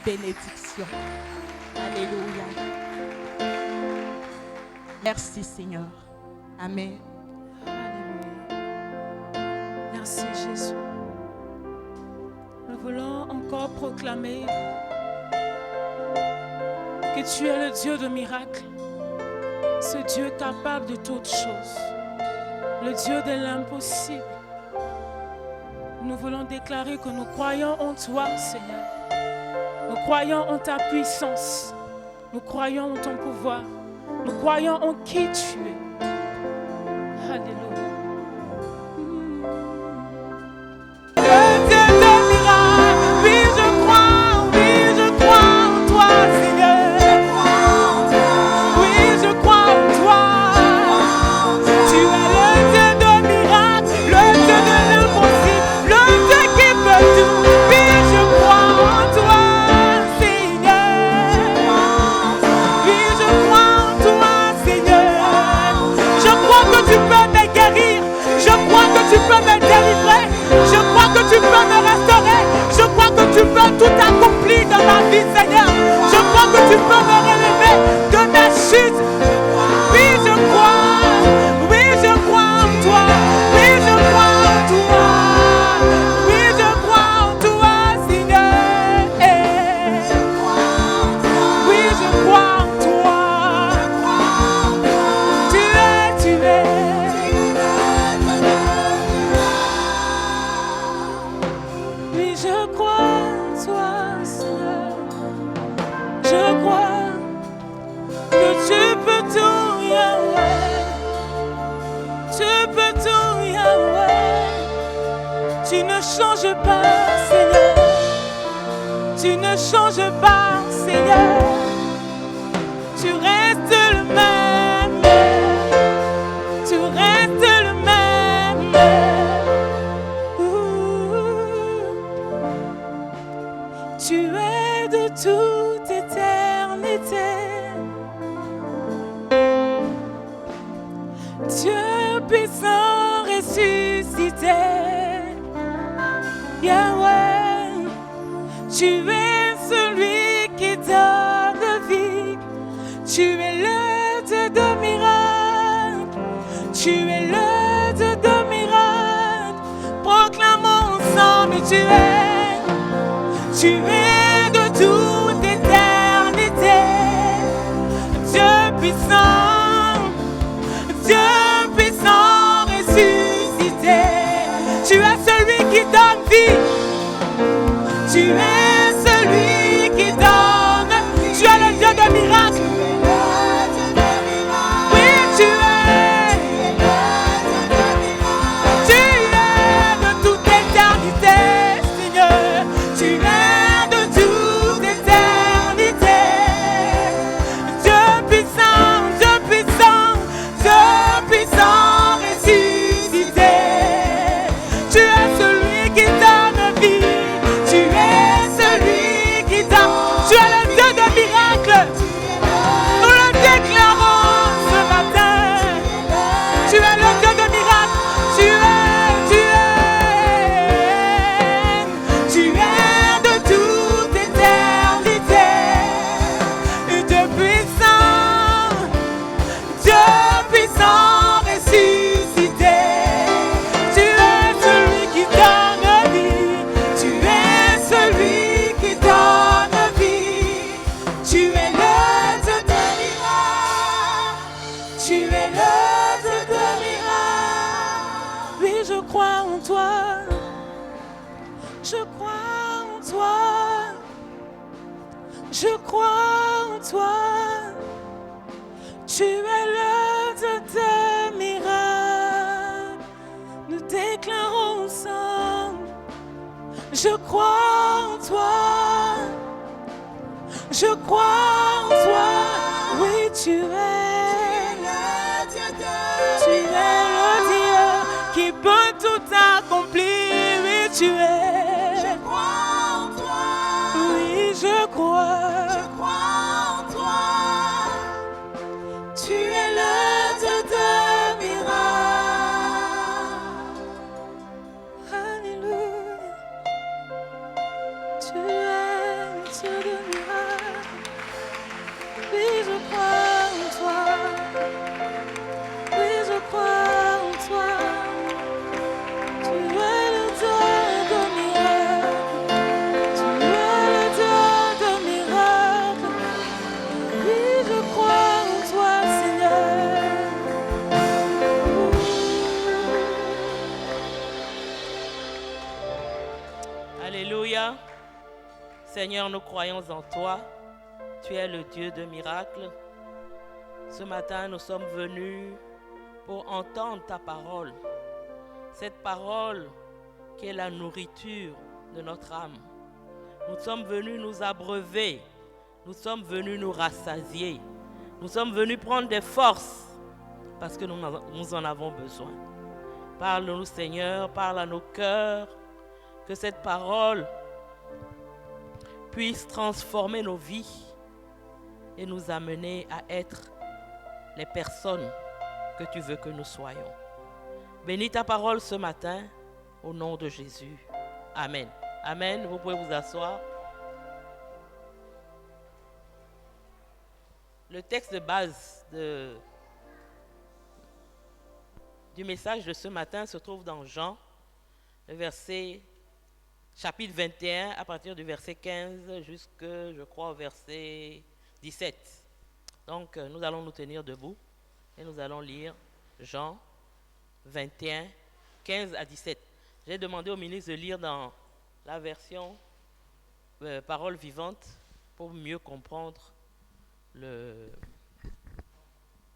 bénédiction. Alléluia. Merci Seigneur. Amen. Alléluia. Merci Jésus. Nous voulons encore proclamer que tu es le Dieu de miracles, ce Dieu capable de toutes choses, le Dieu de l'impossible. Nous voulons déclarer que nous croyons en toi, Seigneur. Nous croyons en ta puissance. Nous croyons en ton pouvoir. Nous croyons en qui tu es. Alléluia. Le Dieu de miracles, oui je crois en toi, Seigneur. Oui, je crois en toi. Tu es le Dieu de miracles, le Dieu de l'impossible, le Dieu qui peut tout. Oui, je crois en toi, Seigneur. Oui, je crois en toi, Seigneur. Je crois que tu peux me guérir. Je crois que tu peux me délivrer. Je crois que tu peux me restaurer. Je crois que tu peux tout accomplir dans ma vie, Seigneur. Je crois que tu peux me relever de ma chute. Oui, je crois. Oui, je crois en toi. Oui, je crois en toi. Oui, je crois en toi, Seigneur. Oui, je crois en toi. Tu es. Oui, je crois en toi, Seigneur. Je crois que tu peux tout, Yahweh. Tu peux tout, Yahweh. Tu ne changes pas, Seigneur. Tu ne changes pas, Seigneur. Tu restes le même. Tu restes le même. Tu es de toute éternité. Dieu puissant ressuscité. Yahweh, tu es celui qui donne vie. Tu es le Dieu de miracles. Tu es le Dieu de miracles. Proclamons ensemble, tu es de toute éternité. Dieu puissant ressuscité. Tu es celui qui donne vie. Tu es celui qui donne. Tu es le Dieu de miracles. Oui, tu es. Tu es de toute éternité, Seigneur. Tu es de toute éternité. Dieu puissant, Dieu puissant, Dieu puissant ressuscité. Tu es celui qui donne vie. Tu es celui qui donne. Tu es le Dieu de miracles. Nous le déclarons ce matin. Tu es le Dieu de miracles. Tu es de toute éternité. Dieu puissant ressuscité. Tu es celui qui donne vie. Tu es celui qui donne vie. Tu es le Dieu de miracles. Tu es le Dieu de miracles. Oui, je crois en toi. Je crois en toi. Je crois en toi. Tu es le Dieu de miracles. Nous déclarons ensemble. Je crois en toi. Je crois en toi. Oui, tu es le Dieu de. Tu es le Dieu qui peut tout accomplir. Oui, tu es. Je crois en toi. Oui, je crois. Je crois en toi. Tu es le Dieu de miracles. Alléluia. Tu es le Dieu de miracles. Seigneur, nous croyons en toi. Tu es le Dieu de miracles. Ce matin, nous sommes venus pour entendre ta parole. Cette parole qui est la nourriture de notre âme. Nous sommes venus nous abreuver. Nous sommes venus nous rassasier. Nous sommes venus prendre des forces parce que nous en avons besoin. Parle-nous, Seigneur, parle à nos cœurs. Que cette parole puisse transformer nos vies et nous amener à être les personnes que tu veux que nous soyons. Bénis ta parole ce matin, au nom de Jésus. Amen. Amen. Vous pouvez vous asseoir. Le texte de base du message de ce matin se trouve dans Jean, le chapitre 21, à partir du verset 15 jusqu'au, je crois, au verset 17. Donc, nous allons nous tenir debout et nous allons lire Jean 21, 15 à 17. J'ai demandé au ministre de lire dans la version Parole vivante pour mieux comprendre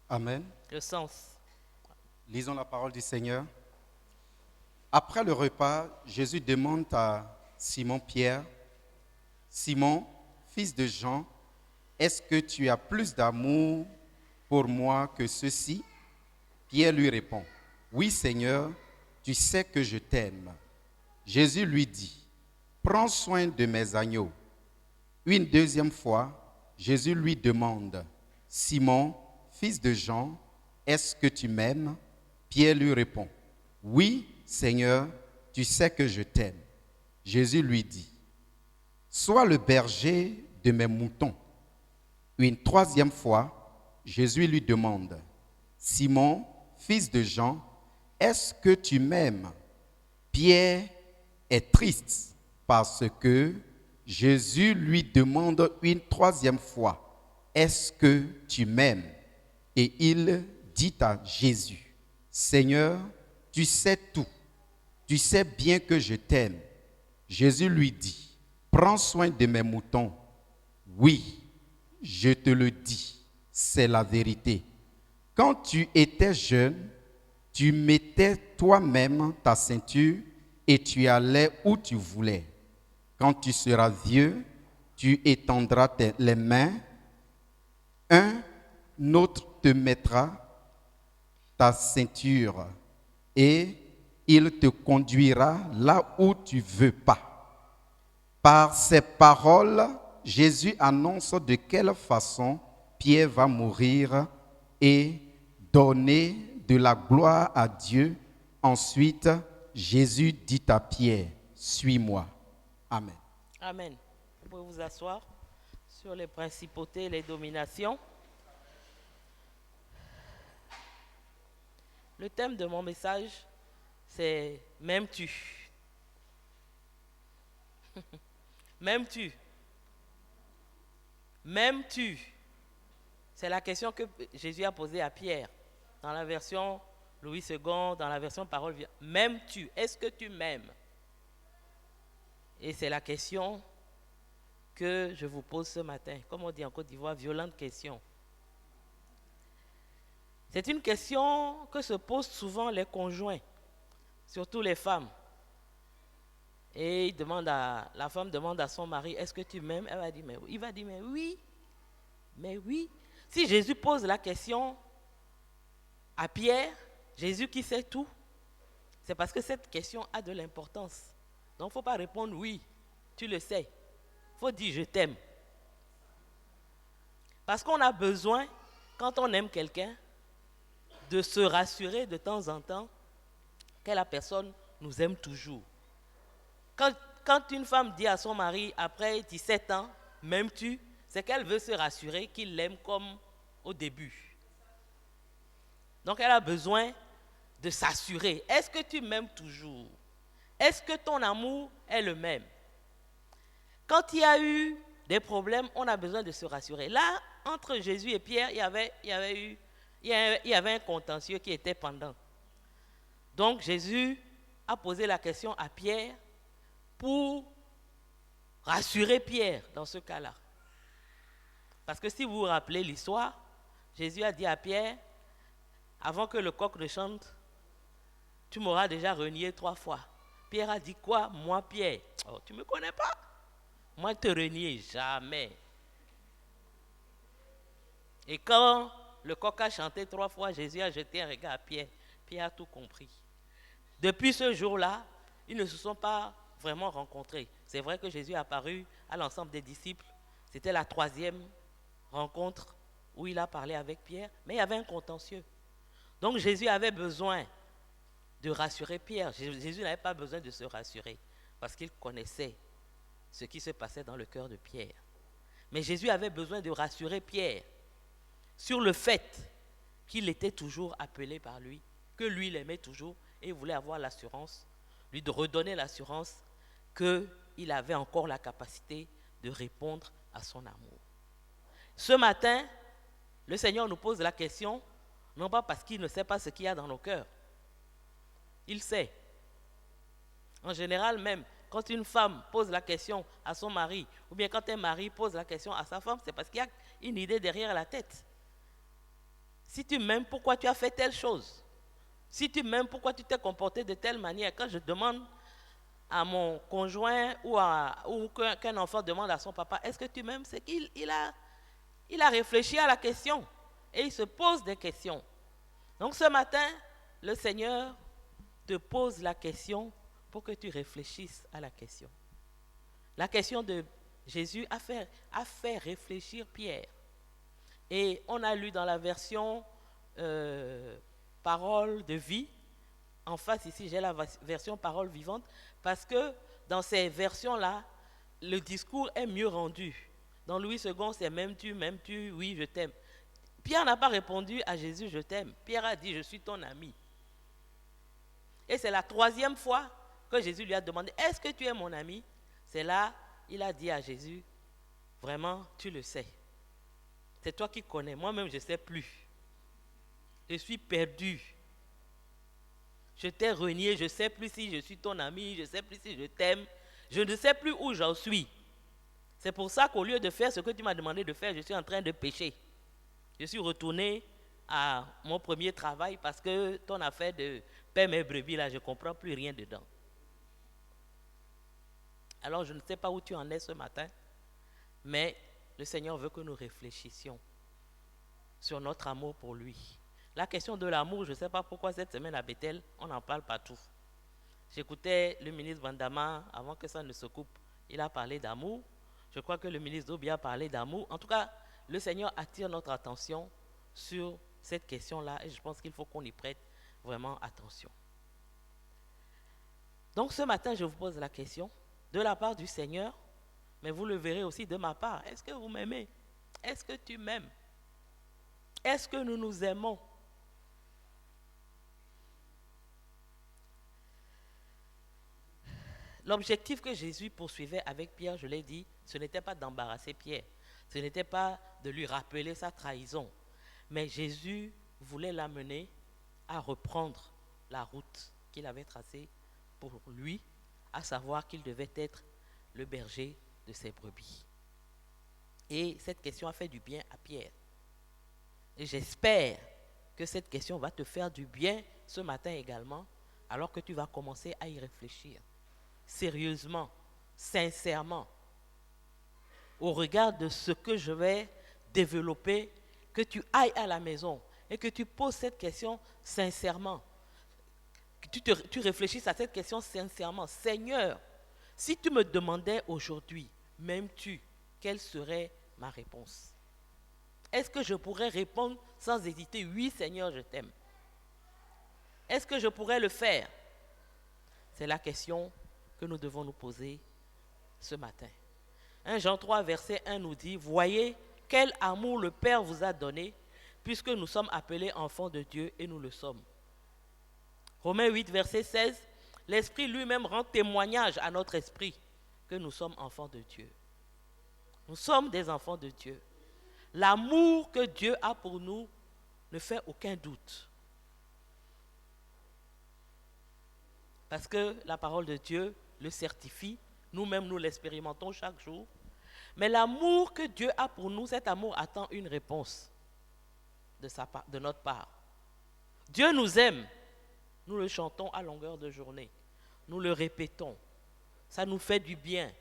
Amen. le sens. Lisons la parole du Seigneur. Après le repas, Jésus demande à Simon-Pierre, « Simon, fils de Jean, est-ce que tu as plus d'amour pour moi que ceux-ci » Pierre lui répond, « Oui, Seigneur, tu sais que je t'aime. » Jésus lui dit, « Prends soin de mes agneaux. » Une deuxième fois, Jésus lui demande, « Simon, fils de Jean, est-ce que tu m'aimes » Pierre lui répond, « Oui, Seigneur, tu sais que je t'aime. » Jésus lui dit, « Sois le berger de mes moutons. » Une troisième fois, Jésus lui demande, « Simon, fils de Jean, est-ce que tu m'aimes » Pierre est triste parce que Jésus lui demande une troisième fois, « Est-ce que tu m'aimes » Et il dit à Jésus, « Seigneur, tu sais tout. Tu sais bien que je t'aime. » Jésus lui dit, « Prends soin de mes moutons. Oui, je te le dis, c'est la vérité. Quand tu étais jeune, tu mettais toi-même ta ceinture et tu allais où tu voulais. Quand tu seras vieux, tu étendras les mains, un autre te mettra ta ceinture et il te conduira là où tu ne veux pas. » Par ces paroles, Jésus annonce de quelle façon Pierre va mourir et donner de la gloire à Dieu. Ensuite, Jésus dit à Pierre, « Suis-moi. » Amen. Amen. Vous pouvez vous asseoir sur les principautés et les dominations. Le thème de mon message, c'est « M'aimes-tu » M'aimes-tu? M'aimes-tu? C'est la question que Jésus a posée à Pierre dans la version Louis II, dans la version Parole vivante. M'aimes-tu? Est-ce que tu m'aimes? Et c'est la question que je vous pose ce matin. Comme on dit en Côte d'Ivoire, violente question. C'est une question que se posent souvent les conjoints, surtout les femmes. Et la femme demande à son mari, est-ce que tu m'aimes? Elle va dire, mais oui. Il va dire, mais oui. Mais oui. Si Jésus pose la question à Pierre, Jésus qui sait tout, c'est parce que cette question a de l'importance. Donc il ne faut pas répondre oui, tu le sais. Il faut dire je t'aime. Parce qu'on a besoin, quand on aime quelqu'un, de se rassurer de temps en temps que la personne nous aime toujours. Quand une femme dit à son mari, après 17 ans, m'aimes-tu, c'est qu'elle veut se rassurer qu'il l'aime comme au début. Donc elle a besoin de s'assurer. Est-ce que tu m'aimes toujours? Est-ce que ton amour est le même? Quand il y a eu des problèmes, on a besoin de se rassurer. Là, entre Jésus et Pierre, il y avait un contentieux qui était pendant. Donc Jésus a posé la question à Pierre pour rassurer Pierre dans ce cas-là. Parce que si vous vous rappelez l'histoire, Jésus a dit à Pierre, avant que le coq ne chante, tu m'auras déjà renié 3 fois. Pierre a dit quoi? Moi, Pierre, oh, tu ne me connais pas. Moi, te renier, jamais. Et quand le coq a chanté 3 fois, Jésus a jeté un regard à Pierre. Pierre a tout compris. Depuis ce jour-là, ils ne se sont pas vraiment rencontrés. C'est vrai que Jésus est apparu à l'ensemble des disciples. C'était la 3e rencontre où il a parlé avec Pierre, mais il y avait un contentieux. Donc Jésus avait besoin de rassurer Pierre. Jésus n'avait pas besoin de se rassurer parce qu'il connaissait ce qui se passait dans le cœur de Pierre. Mais Jésus avait besoin de rassurer Pierre sur le fait qu'il était toujours appelé par lui, que lui l'aimait toujours et il voulait avoir l'assurance, lui de redonner l'assurance qu'il avait encore la capacité de répondre à son amour. Ce matin, le Seigneur nous pose la question, non pas parce qu'il ne sait pas ce qu'il y a dans nos cœurs. Il sait. En général même, quand une femme pose la question à son mari, ou bien quand un mari pose la question à sa femme, c'est parce qu'il y a une idée derrière la tête. Si tu m'aimes, pourquoi tu as fait telle chose? Si tu m'aimes, pourquoi tu t'es comporté de telle manière? Quand je demande à mon conjoint ou qu'un enfant demande à son papa, est-ce que tu m'aimes? C'est qu'il a réfléchi à la question et il se pose des questions. Donc ce matin, le Seigneur te pose la question pour que tu réfléchisses à la question. La question de Jésus a fait réfléchir Pierre. Et on a lu dans la version parole de vie. En face ici, j'ai la version parole vivante parce que dans ces versions-là, le discours est mieux rendu. Dans Louis II, c'est m'aimes-tu, oui, je t'aime. Pierre n'a pas répondu à Jésus, je t'aime. Pierre a dit, je suis ton ami. Et c'est la 3e fois que Jésus lui a demandé, est-ce que tu es mon ami? C'est là, il a dit à Jésus, vraiment, tu le sais. C'est toi qui connais, moi-même je ne sais plus. Je suis perdu. Je t'ai renié, je ne sais plus si je suis ton ami, je ne sais plus si je t'aime. Je ne sais plus où j'en suis. C'est pour ça qu'au lieu de faire ce que tu m'as demandé de faire, je suis en train de pécher. Je suis retourné à mon premier travail parce que ton affaire de paie mes brebis, là, je ne comprends plus rien dedans. Alors, je ne sais pas où tu en es ce matin, mais le Seigneur veut que nous réfléchissions sur notre amour pour lui. La question de l'amour, je ne sais pas pourquoi cette semaine à Bethel, on en parle partout. J'écoutais le ministre Vandama avant que ça ne se coupe. Il a parlé d'amour. Je crois que le ministre Dobi a parlé d'amour. En tout cas, le Seigneur attire notre attention sur cette question-là et je pense qu'il faut qu'on y prête vraiment attention. Donc ce matin, je vous pose la question de la part du Seigneur, mais vous le verrez aussi de ma part. Est-ce que vous m'aimez? Est-ce que tu m'aimes? Est-ce que nous nous aimons? L'objectif que Jésus poursuivait avec Pierre, je l'ai dit, ce n'était pas d'embarrasser Pierre, ce n'était pas de lui rappeler sa trahison, mais Jésus voulait l'amener à reprendre la route qu'il avait tracée pour lui, à savoir qu'il devait être le berger de ses brebis. Et cette question a fait du bien à Pierre. Et j'espère que cette question va te faire du bien ce matin également, alors que tu vas commencer à y réfléchir. Sérieusement, sincèrement, au regard de ce que je vais développer, que tu ailles à la maison et que tu poses cette question sincèrement, que tu réfléchisses à cette question sincèrement. Seigneur, si tu me demandais aujourd'hui, m'aimes-tu? Quelle serait ma réponse? Est-ce que je pourrais répondre sans hésiter, oui Seigneur, je t'aime? Est-ce que je pourrais le faire? C'est la question que nous devons nous poser ce matin. 1 Jean 3, verset 1 nous dit, « Voyez quel amour le Père vous a donné, puisque nous sommes appelés enfants de Dieu et nous le sommes. » Romains 8, verset 16, « L'Esprit lui-même rend témoignage à notre esprit que nous sommes enfants de Dieu. » Nous sommes des enfants de Dieu. L'amour que Dieu a pour nous ne fait aucun doute. Parce que la parole de Dieu le certifie, nous-mêmes, nous l'expérimentons chaque jour. Mais l'amour que Dieu a pour nous, cet amour attend une réponse de notre part. Dieu nous aime. Nous le chantons à longueur de journée. Nous le répétons. Ça nous fait du bien.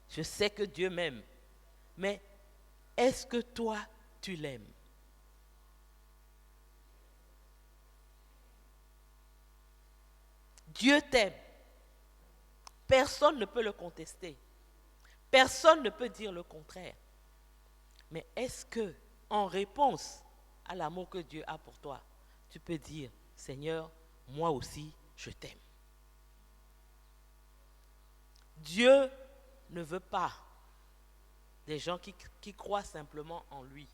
Je sais que Dieu m'aime. Mais est-ce que toi, tu l'aimes? Dieu t'aime. Personne ne peut le contester. Personne ne peut dire le contraire. Mais est-ce que, en réponse à l'amour que Dieu a pour toi, tu peux dire, Seigneur, moi aussi, je t'aime. Dieu ne veut pas des gens qui croient simplement en lui.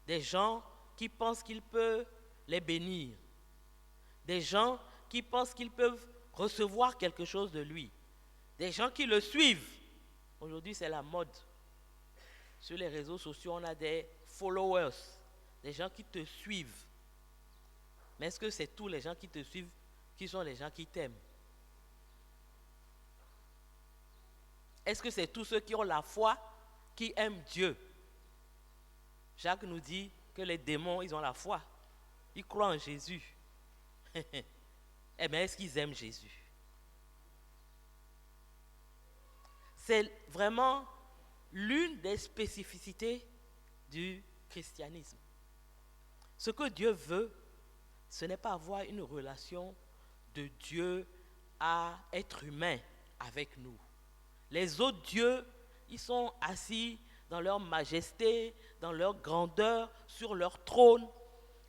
Des gens qui pensent qu'il peut les bénir. Des gens qui pensent qu'ils peuvent recevoir quelque chose de lui. Des gens qui le suivent. Aujourd'hui, c'est la mode. Sur les réseaux sociaux, on a des followers, des gens qui te suivent. Mais est-ce que c'est tous les gens qui te suivent qui sont les gens qui t'aiment? Est-ce que c'est tous ceux qui ont la foi qui aiment Dieu? Jacques nous dit que les démons, ils ont la foi. Ils croient en Jésus. Eh bien, est-ce qu'ils aiment Jésus? C'est vraiment l'une des spécificités du christianisme. Ce que Dieu veut, ce n'est pas avoir une relation de Dieu à être humain avec nous. Les autres dieux, ils sont assis dans leur majesté, dans leur grandeur, sur leur trône,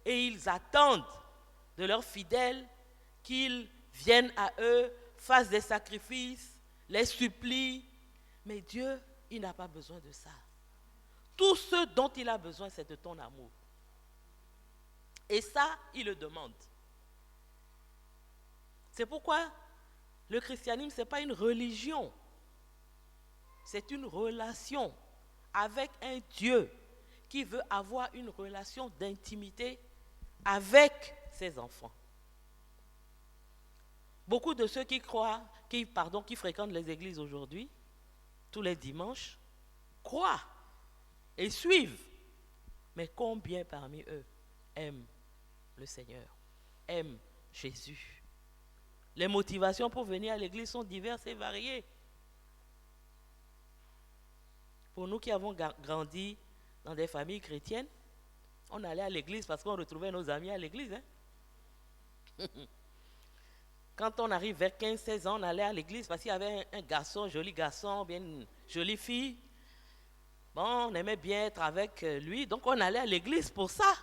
et ils attendent de leurs fidèles qu'ils viennent à eux, fassent des sacrifices, les supplient. Mais Dieu, il n'a pas besoin de ça. Tout ce dont il a besoin, c'est de ton amour. Et ça, il le demande. C'est pourquoi le christianisme, ce n'est pas une religion. C'est une relation avec un Dieu qui veut avoir une relation d'intimité avec ses enfants. Beaucoup de ceux qui fréquentent les églises aujourd'hui, tous les dimanches, croient et suivent. Mais combien parmi eux aiment le Seigneur, aiment Jésus? Les motivations pour venir à l'église sont diverses et variées. Pour nous qui avons grandi dans des familles chrétiennes, on allait à l'église parce qu'on retrouvait nos amis à l'église. Quand on arrive vers 15-16 ans, on allait à l'église parce qu'il y avait un garçon, joli garçon, bien une jolie fille. Bon, on aimait bien être avec lui, donc on allait à l'église pour ça.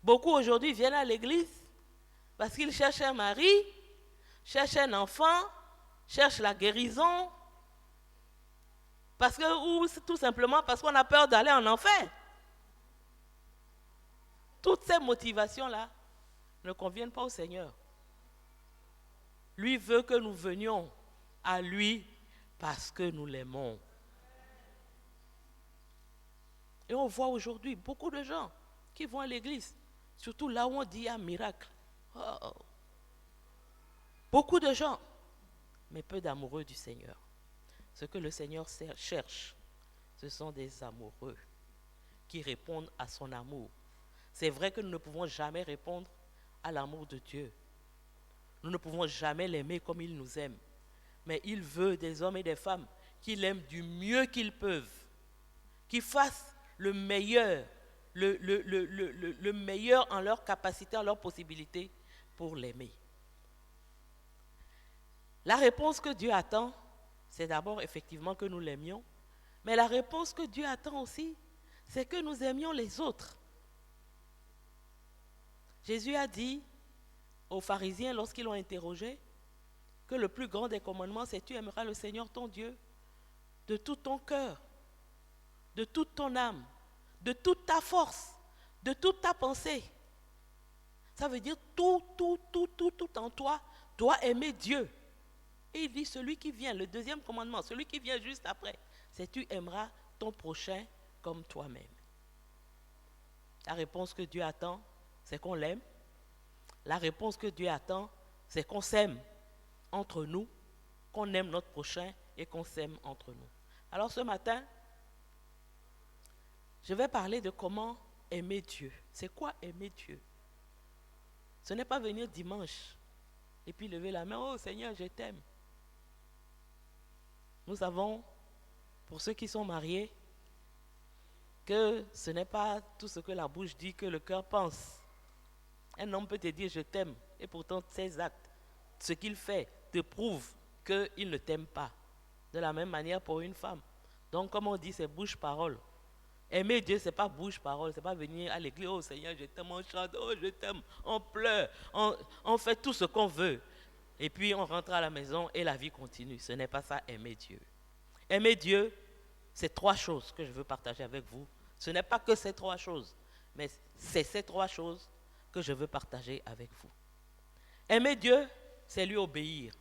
Beaucoup aujourd'hui viennent à l'église parce qu'ils cherchent un mari, cherchent un enfant, cherchent la guérison, ou tout simplement parce qu'on a peur d'aller en enfer. Toutes ces motivations-là ne conviennent pas au Seigneur. Lui veut que nous venions à lui parce que nous l'aimons. Et on voit aujourd'hui beaucoup de gens qui vont à l'église, surtout là où on dit un miracle. Oh. Beaucoup de gens, mais peu d'amoureux du Seigneur. Ce que le Seigneur cherche, ce sont des amoureux qui répondent à son amour. C'est vrai que nous ne pouvons jamais répondre à l'amour de Dieu. Nous ne pouvons jamais l'aimer comme il nous aime. Mais il veut des hommes et des femmes qui l'aiment du mieux qu'ils peuvent, qui fassent le meilleur, le meilleur en leur capacité, en leur possibilité pour l'aimer. La réponse que Dieu attend, c'est d'abord effectivement que nous l'aimions, mais la réponse que Dieu attend aussi, c'est que nous aimions les autres. Jésus a dit aux pharisiens lorsqu'ils l'ont interrogé que le plus grand des commandements, c'est tu aimeras le Seigneur ton Dieu de tout ton cœur, de toute ton âme, de toute ta force, de toute ta pensée. Ça veut dire tout en toi doit aimer Dieu. Et il dit celui qui vient, le deuxième commandement, celui qui vient juste après, c'est tu aimeras ton prochain comme toi-même. La réponse que Dieu attend, c'est qu'on l'aime. La réponse que Dieu attend, c'est qu'on s'aime entre nous. qu'on aime notre prochain et qu'on s'aime entre nous. Alors ce matin, je vais parler de comment aimer Dieu. C'est quoi aimer Dieu? Ce n'est pas venir dimanche et puis lever la main, oh Seigneur, je t'aime. Nous savons, pour ceux qui sont mariés, que ce n'est pas tout ce que la bouche dit que le cœur pense. Un homme peut te dire je t'aime et pourtant ses actes, ce qu'il fait, te prouve qu'il ne t'aime pas. De la même manière pour une femme. Donc comme on dit, c'est bouche-parole. Aimer Dieu, ce n'est pas bouche-parole, ce n'est pas venir à l'église, oh Seigneur, je t'aime, on chante, oh je t'aime, on pleure, on fait tout ce qu'on veut. Et puis on rentre à la maison et la vie continue. Ce n'est pas ça, aimer Dieu. Aimer Dieu, c'est 3 choses que je veux partager avec vous. Ce n'est pas que ces 3 choses, mais c'est ces 3 choses que je veux partager avec vous. Aimer Dieu, c'est lui obéir.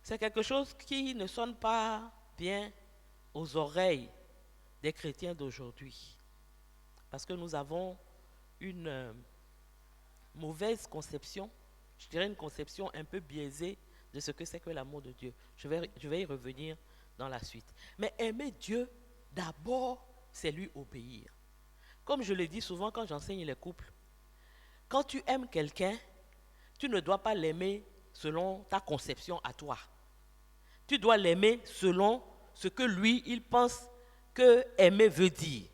C'est quelque chose qui ne sonne pas bien aux oreilles des chrétiens d'aujourd'hui. Parce que nous avons une mauvaise conception, je dirais une conception un peu biaisée de ce que c'est que l'amour de Dieu. Je vais y revenir dans la suite. Mais aimer Dieu, d'abord, c'est lui obéir. Comme je le dis souvent quand j'enseigne les couples, quand tu aimes quelqu'un, tu ne dois pas l'aimer selon ta conception à toi. Tu dois l'aimer selon ce que lui, il pense que aimer veut dire.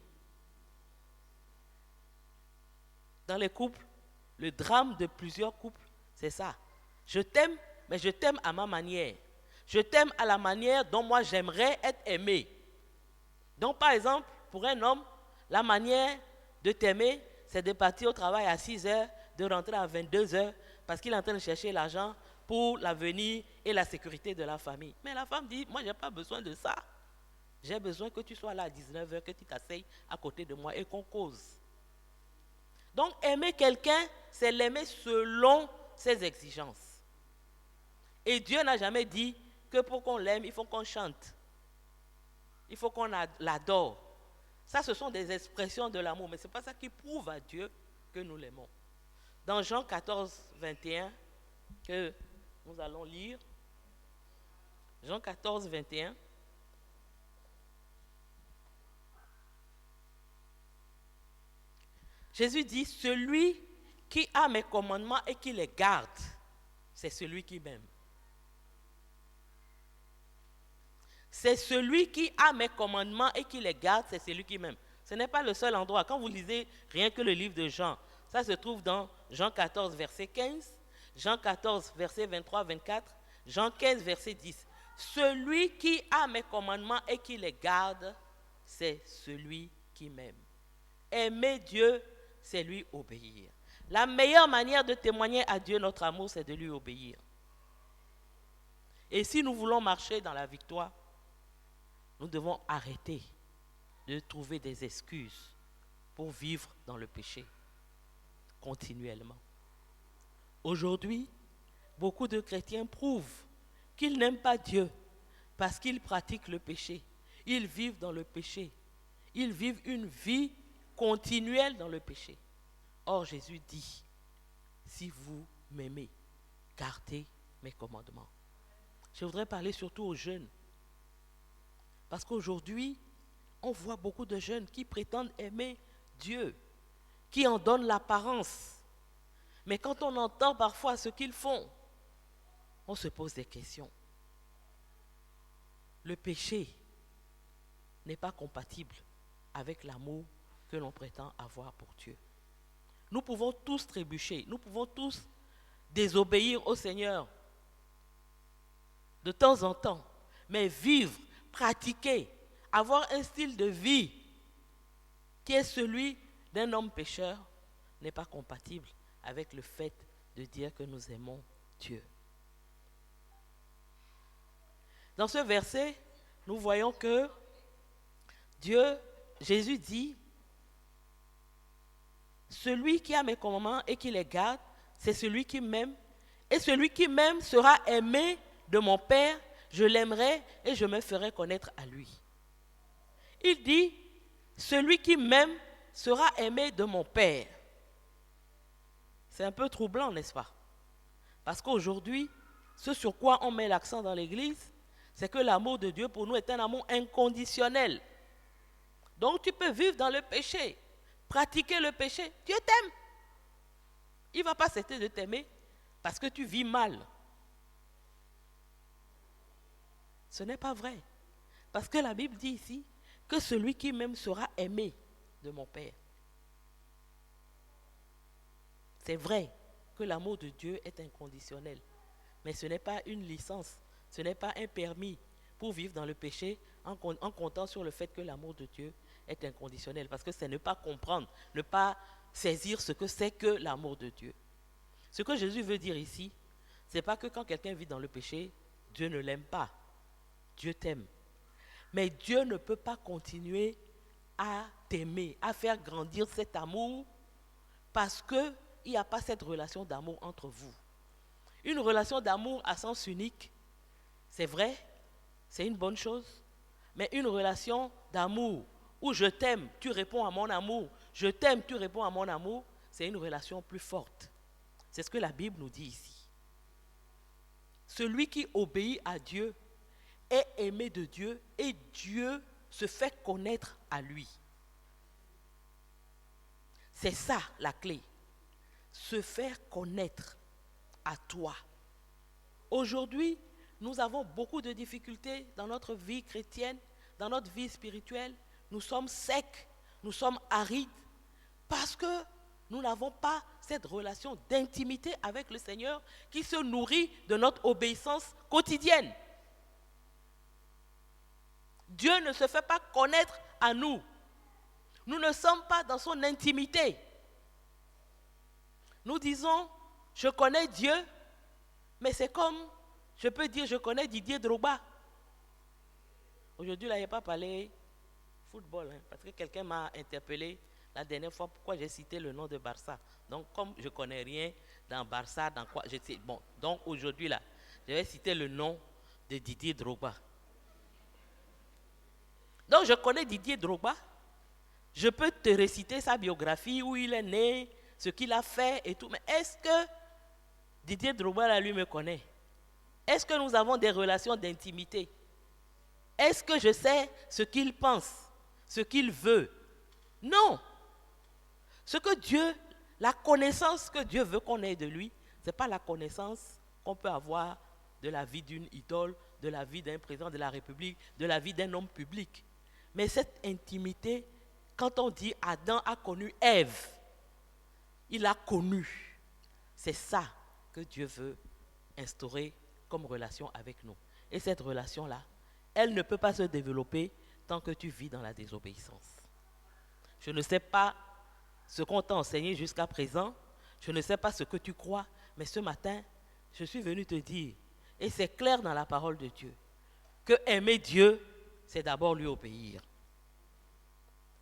Dans les couples, le drame de plusieurs couples, c'est ça. Je t'aime, mais je t'aime à ma manière. Je t'aime à la manière dont moi j'aimerais être aimé. Donc par exemple, pour un homme, la manière de t'aimer, c'est de partir au travail à 6 heures, de rentrer à 22 heures, parce qu'il est en train de chercher l'argent pour l'avenir et la sécurité de la famille. Mais la femme dit, moi je n'ai pas besoin de ça. J'ai besoin que tu sois là à 19 heures, que tu t'asseyes à côté de moi et qu'on cause. Donc aimer quelqu'un, c'est l'aimer selon ses exigences. Et Dieu n'a jamais dit que pour qu'on l'aime, il faut qu'on chante. Il faut qu'on l'adore. Ça, ce sont des expressions de l'amour, mais ce n'est pas ça qui prouve à Dieu que nous l'aimons. Dans Jean 14, 21, que nous allons lire, Jean 14, 21, Jésus dit, celui qui a mes commandements et qui les garde, c'est celui qui m'aime. C'est celui qui a mes commandements et qui les garde, c'est celui qui m'aime. Ce n'est pas le seul endroit. Quand vous lisez rien que le livre de Jean, ça se trouve dans Jean 14, verset 15, Jean 14, verset 23-24, Jean 15, verset 10. Celui qui a mes commandements et qui les garde, c'est celui qui m'aime. Aimer Dieu, c'est lui obéir. La meilleure manière de témoigner à Dieu notre amour, c'est de lui obéir. Et si nous voulons marcher dans la victoire, nous devons arrêter de trouver des excuses pour vivre dans le péché continuellement. Aujourd'hui, beaucoup de chrétiens prouvent qu'ils n'aiment pas Dieu parce qu'ils pratiquent le péché. Ils vivent dans le péché. Ils vivent une vie continuelle dans le péché. Or, Jésus dit, si vous m'aimez, gardez mes commandements. Je voudrais parler surtout aux jeunes. Parce qu'aujourd'hui, on voit beaucoup de jeunes qui prétendent aimer Dieu, qui en donnent l'apparence. Mais quand on entend parfois ce qu'ils font, on se pose des questions. Le péché n'est pas compatible avec l'amour que l'on prétend avoir pour Dieu. Nous pouvons tous trébucher, nous pouvons tous désobéir au Seigneur de temps en temps, mais vivre, pratiquer, avoir un style de vie qui est celui d'un homme pécheur n'est pas compatible avec le fait de dire que nous aimons Dieu. Dans ce verset, nous voyons que Jésus dit, celui qui a mes commandements et qui les garde, c'est celui qui m'aime. Et celui qui m'aime sera aimé de mon Père, je l'aimerai et je me ferai connaître à lui. Il dit, celui qui m'aime sera aimé de mon Père. C'est un peu troublant, n'est-ce pas? Parce qu'aujourd'hui, ce sur quoi on met l'accent dans l'église, c'est que l'amour de Dieu pour nous est un amour inconditionnel. Donc tu peux vivre dans le péché, pratiquer le péché, Dieu t'aime. Il ne va pas cesser de t'aimer parce que tu vis mal. Ce n'est pas vrai. Parce que la Bible dit ici que celui qui m'aime sera aimé de mon Père. C'est vrai que l'amour de Dieu est inconditionnel, mais ce n'est pas une licence, ce n'est pas un permis pour vivre dans le péché en comptant sur le fait que l'amour de Dieu est inconditionnel, parce que c'est ne pas comprendre, ne pas saisir ce que c'est que l'amour de Dieu. Ce que Jésus veut dire ici, ce n'est pas que quand quelqu'un vit dans le péché, Dieu ne l'aime pas. Dieu t'aime. Mais Dieu ne peut pas continuer à t'aimer, à faire grandir cet amour, parce qu'il n'y a pas cette relation d'amour entre vous. Une relation d'amour à sens unique, c'est vrai, c'est une bonne chose, mais une relation d'amour où je t'aime, tu réponds à mon amour, je t'aime, tu réponds à mon amour, c'est une relation plus forte. C'est ce que la Bible nous dit ici. Celui qui obéit à Dieu est aimé de Dieu et Dieu se fait connaître à lui. C'est ça la clé. Se faire connaître à toi. Aujourd'hui, nous avons beaucoup de difficultés dans notre vie chrétienne, dans notre vie spirituelle. Nous sommes secs, nous sommes arides, parce que nous n'avons pas cette relation d'intimité avec le Seigneur qui se nourrit de notre obéissance quotidienne. Dieu ne se fait pas connaître à nous. Nous ne sommes pas dans son intimité. Nous disons, je connais Dieu, mais c'est comme, je peux dire, je connais Didier Drogba. Aujourd'hui, là, il n'y a pas parlé football, parce que quelqu'un m'a interpellé la dernière fois pourquoi j'ai cité le nom de Barça. Donc, comme je ne connais rien dans Barça, dans quoi, bon, donc aujourd'hui, là, je vais citer le nom de Didier Drogba. Donc, je connais Didier Drogba. Je peux te réciter sa biographie, où il est né, ce qu'il a fait et tout. Mais est-ce que Didier Drogba, là, lui, me connaît? Est-ce que nous avons des relations d'intimité? Est-ce que je sais ce qu'il pense, ce qu'il veut? Non. Ce que Dieu, la connaissance que Dieu veut qu'on ait de lui, ce n'est pas la connaissance qu'on peut avoir de la vie d'une idole, de la vie d'un président de la République, de la vie d'un homme public. Mais cette intimité, quand on dit Adam a connu Ève, il a connu. C'est ça que Dieu veut instaurer comme relation avec nous. Et cette relation-là, elle ne peut pas se développer tant que tu vis dans la désobéissance. Je ne sais pas ce qu'on t'a enseigné jusqu'à présent, je ne sais pas ce que tu crois, mais ce matin, je suis venu te dire, et c'est clair dans la parole de Dieu, que aimer Dieu, c'est d'abord lui obéir.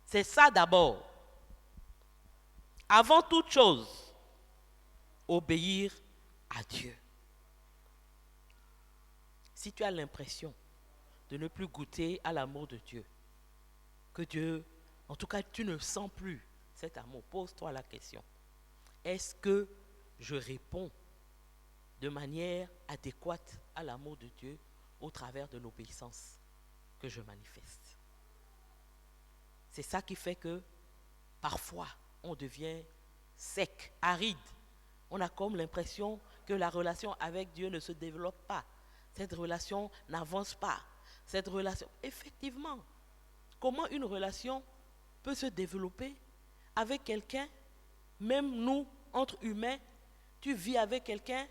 C'est ça d'abord. Avant toute chose, obéir à Dieu. Si tu as l'impression de ne plus goûter à l'amour de Dieu, que Dieu, en tout cas, tu ne sens plus cet amour, pose-toi la question. Est-ce que je réponds de manière adéquate à l'amour de Dieu au travers de l'obéissance que je manifeste? C'est ça qui fait que parfois on devient sec, aride. On a comme l'impression que la relation avec Dieu ne se développe pas. Cette relation n'avance pas. Cette relation, effectivement, comment une relation peut se développer avec quelqu'un, même nous, entre humains, tu vis avec quelqu'un,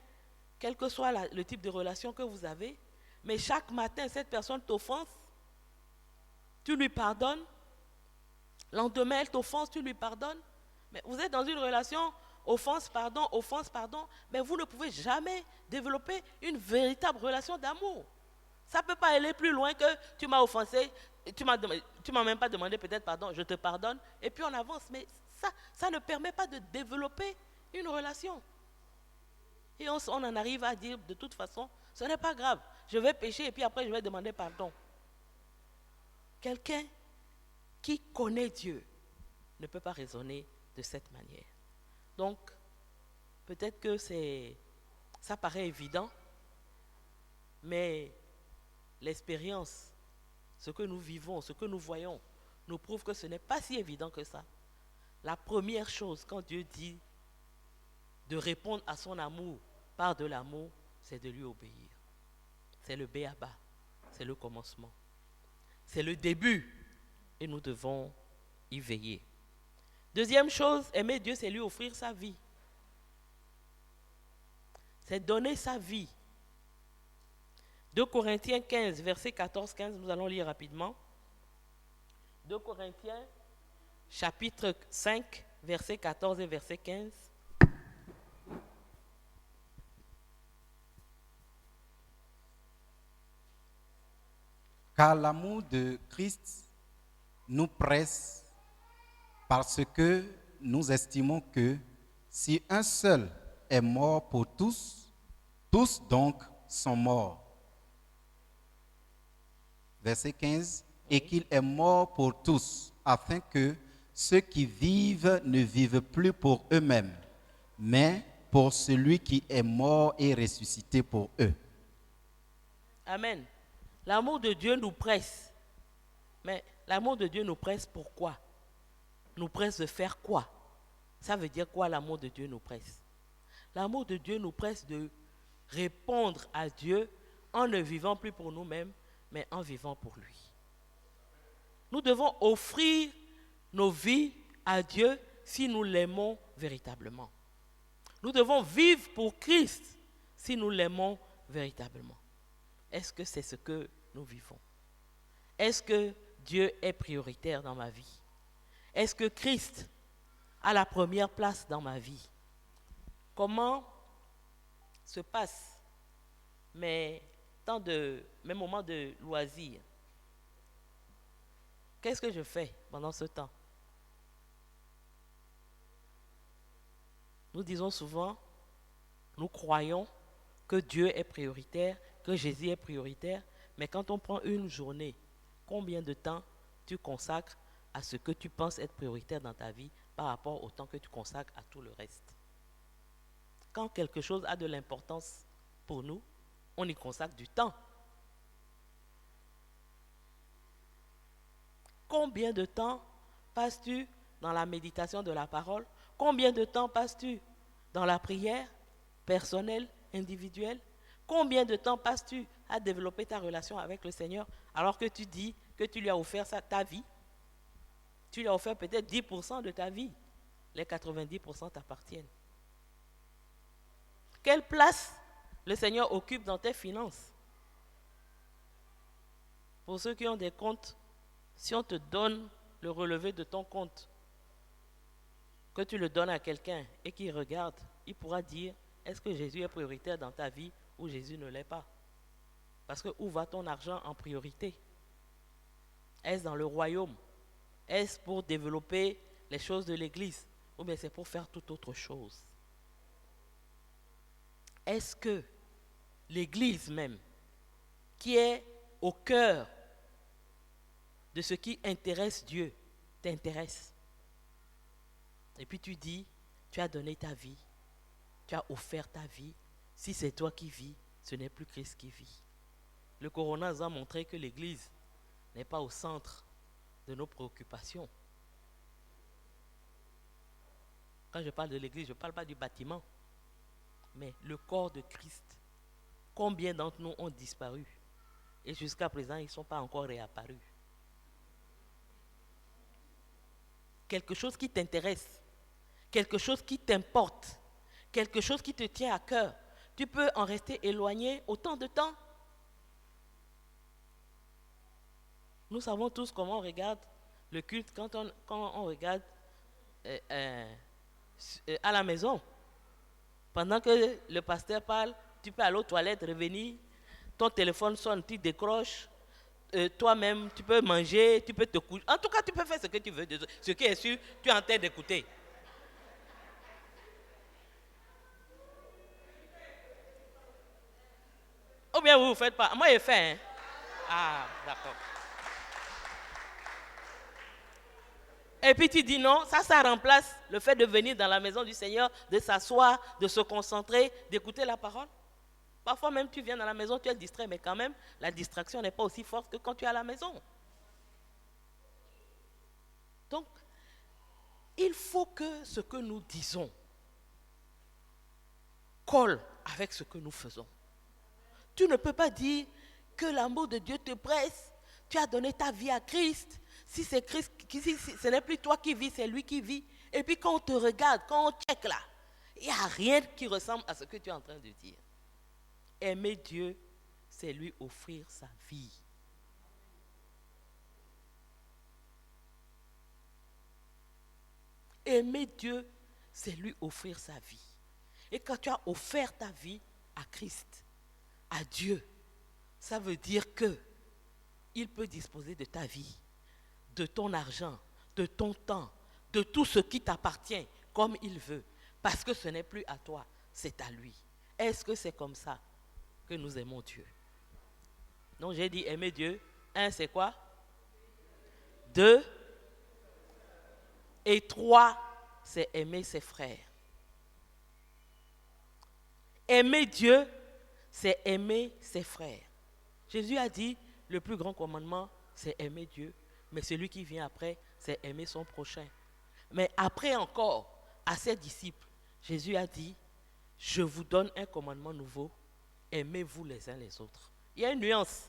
quel que soit le type de relation que vous avez, mais chaque matin, cette personne t'offense, tu lui pardonnes, lendemain, elle t'offense, tu lui pardonnes, mais vous êtes dans une relation offense, pardon, mais vous ne pouvez jamais développer une véritable relation d'amour. Ça ne peut pas aller plus loin que tu m'as offensé, tu m'as même pas demandé peut-être pardon, je te pardonne, et puis on avance. Mais ça ne permet pas de développer une relation. Et on en arrive à dire de toute façon, ce n'est pas grave, je vais pécher et puis après je vais demander pardon. Quelqu'un qui connaît Dieu ne peut pas raisonner de cette manière. Donc, peut-être que ça paraît évident, Mais l'expérience, ce que nous vivons, ce que nous voyons, nous prouve que ce n'est pas si évident que ça. La première chose, quand Dieu dit de répondre à son amour par de l'amour, c'est de lui obéir. C'est le b.a.-ba, c'est le commencement. C'est le début et nous devons y veiller. Deuxième chose, aimer Dieu, c'est lui offrir sa vie. C'est donner sa vie. 2 Corinthiens 15, verset 14-15, nous allons lire rapidement. 2 Corinthiens, chapitre 5, verset 14 et verset 15. Car l'amour de Christ nous presse parce que nous estimons que si un seul est mort pour tous, tous donc sont morts. Verset 15. Et qu'il est mort pour tous, afin que ceux qui vivent ne vivent plus pour eux-mêmes, mais pour celui qui est mort et ressuscité pour eux. Amen. L'amour de Dieu nous presse. Mais l'amour de Dieu nous presse pourquoi? Nous presse de faire quoi? Ça veut dire quoi l'amour de Dieu nous presse? L'amour de Dieu nous presse de répondre à Dieu en ne vivant plus pour nous-mêmes, mais en vivant pour lui. Nous devons offrir nos vies à Dieu si nous l'aimons véritablement. Nous devons vivre pour Christ si nous l'aimons véritablement. Est-ce que c'est ce que nous vivons? Est-ce que Dieu est prioritaire dans ma vie? Est-ce que Christ a la première place dans ma vie? Comment se passent mes moments de loisirs? Qu'est-ce que je fais pendant ce temps? Nous disons souvent, nous croyons que Dieu est prioritaire, que Jésus est prioritaire, mais quand on prend une journée, combien de temps tu consacres à ce que tu penses être prioritaire dans ta vie par rapport au temps que tu consacres à tout le reste? Quand quelque chose a de l'importance pour nous, on y consacre du temps. Combien de temps passes-tu dans la méditation de la parole? Combien de temps passes-tu dans la prière personnelle, individuelle? Combien de temps passes-tu à développer ta relation avec le Seigneur alors que tu dis que tu lui as offert ta vie? Tu lui as offert peut-être 10% de ta vie. Les 90% t'appartiennent. Quelle place le Seigneur occupe dans tes finances? Pour ceux qui ont des comptes, si on te donne le relevé de ton compte, que tu le donnes à quelqu'un et qu'il regarde, il pourra dire, est-ce que Jésus est prioritaire dans ta vie ou Jésus ne l'est pas? Parce que où va ton argent en priorité? Est-ce dans le royaume? Est-ce pour développer les choses de l'Église? Ou bien c'est pour faire toute autre chose? Est-ce que l'Église même, qui est au cœur de ce qui intéresse Dieu, t'intéresse? Et puis tu dis, tu as donné ta vie, tu as offert ta vie. Si c'est toi qui vis, ce n'est plus Christ qui vit. Le corona nous a montré que l'Église n'est pas au centre de nos préoccupations. Quand je parle de l'Église, je ne parle pas du bâtiment, mais le corps de Christ. Combien d'entre nous ont disparu? Et jusqu'à présent, ils ne sont pas encore réapparus. Quelque chose qui t'intéresse, quelque chose qui t'importe, quelque chose qui te tient à cœur, tu peux en rester éloigné autant de temps. Nous savons tous comment on regarde le culte quand on regarde à la maison. Pendant que le pasteur parle, tu peux aller aux toilettes, revenir, ton téléphone sonne, tu décroches, toi-même, tu peux manger, tu peux te coucher. En tout cas, tu peux faire ce que tu veux. Ce qui est sûr, tu es en train d'écouter. Ou bien vous ne faites pas. Moi, je fais. Hein? Ah, d'accord. Et puis tu dis non, ça remplace le fait de venir dans la maison du Seigneur, de s'asseoir, de se concentrer, d'écouter la parole. Parfois même tu viens dans la maison, tu es distrait, mais quand même, la distraction n'est pas aussi forte que quand tu es à la maison. Donc, il faut que ce que nous disons colle avec ce que nous faisons. Tu ne peux pas dire que l'amour de Dieu te presse, tu as donné ta vie à Christ. Si c'est Christ, si ce n'est plus toi qui vis, c'est lui qui vit. Et puis quand on te regarde, quand on check là, il n'y a rien qui ressemble à ce que tu es en train de dire. Aimer Dieu, c'est lui offrir sa vie. Aimer Dieu, c'est lui offrir sa vie. Et quand tu as offert ta vie à Christ, à Dieu, ça veut dire que il peut disposer de ta vie, de ton argent, de ton temps, de tout ce qui t'appartient comme il veut. Parce que ce n'est plus à toi, c'est à lui. Est-ce que c'est comme ça que nous aimons Dieu? Donc j'ai dit aimer Dieu. 1, c'est quoi? 2. Et 3, c'est aimer ses frères. Aimer Dieu, c'est aimer ses frères. Jésus a dit, le plus grand commandement, c'est aimer Dieu. Mais celui qui vient après, c'est aimer son prochain. Mais après encore, à ses disciples, Jésus a dit, je vous donne un commandement nouveau, aimez-vous les uns les autres. Il y a une nuance.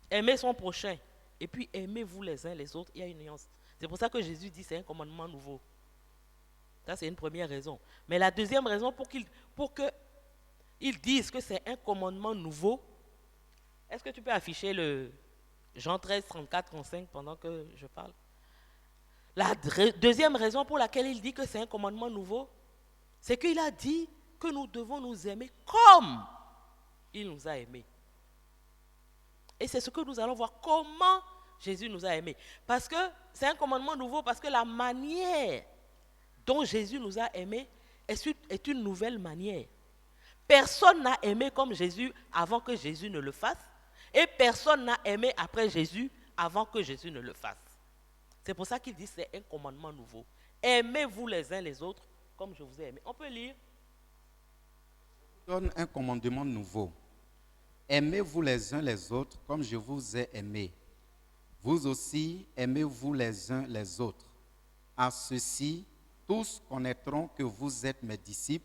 Aimer son prochain, et puis aimez-vous les uns les autres, il y a une nuance. C'est pour ça que Jésus dit, c'est un commandement nouveau. Ça, c'est une première raison. Mais la deuxième raison, pour qu'ils disent que c'est un commandement nouveau, est-ce que tu peux afficher le Jean 13, 34, 35 pendant que je parle? La deuxième raison pour laquelle il dit que c'est un commandement nouveau, c'est qu'il a dit que nous devons nous aimer comme il nous a aimés. Et c'est ce que nous allons voir, comment Jésus nous a aimés. Parce que c'est un commandement nouveau, parce que la manière dont Jésus nous a aimés est une nouvelle manière. Personne n'a aimé comme Jésus avant que Jésus ne le fasse, et personne n'a aimé après Jésus avant que Jésus ne le fasse. C'est pour ça qu'il dit que c'est un commandement nouveau. Aimez-vous les uns les autres comme je vous ai aimé. On peut lire. Je donne un commandement nouveau. Aimez-vous les uns les autres comme je vous ai aimé. Vous aussi, aimez-vous les uns les autres. À ceci, tous connaîtront que vous êtes mes disciples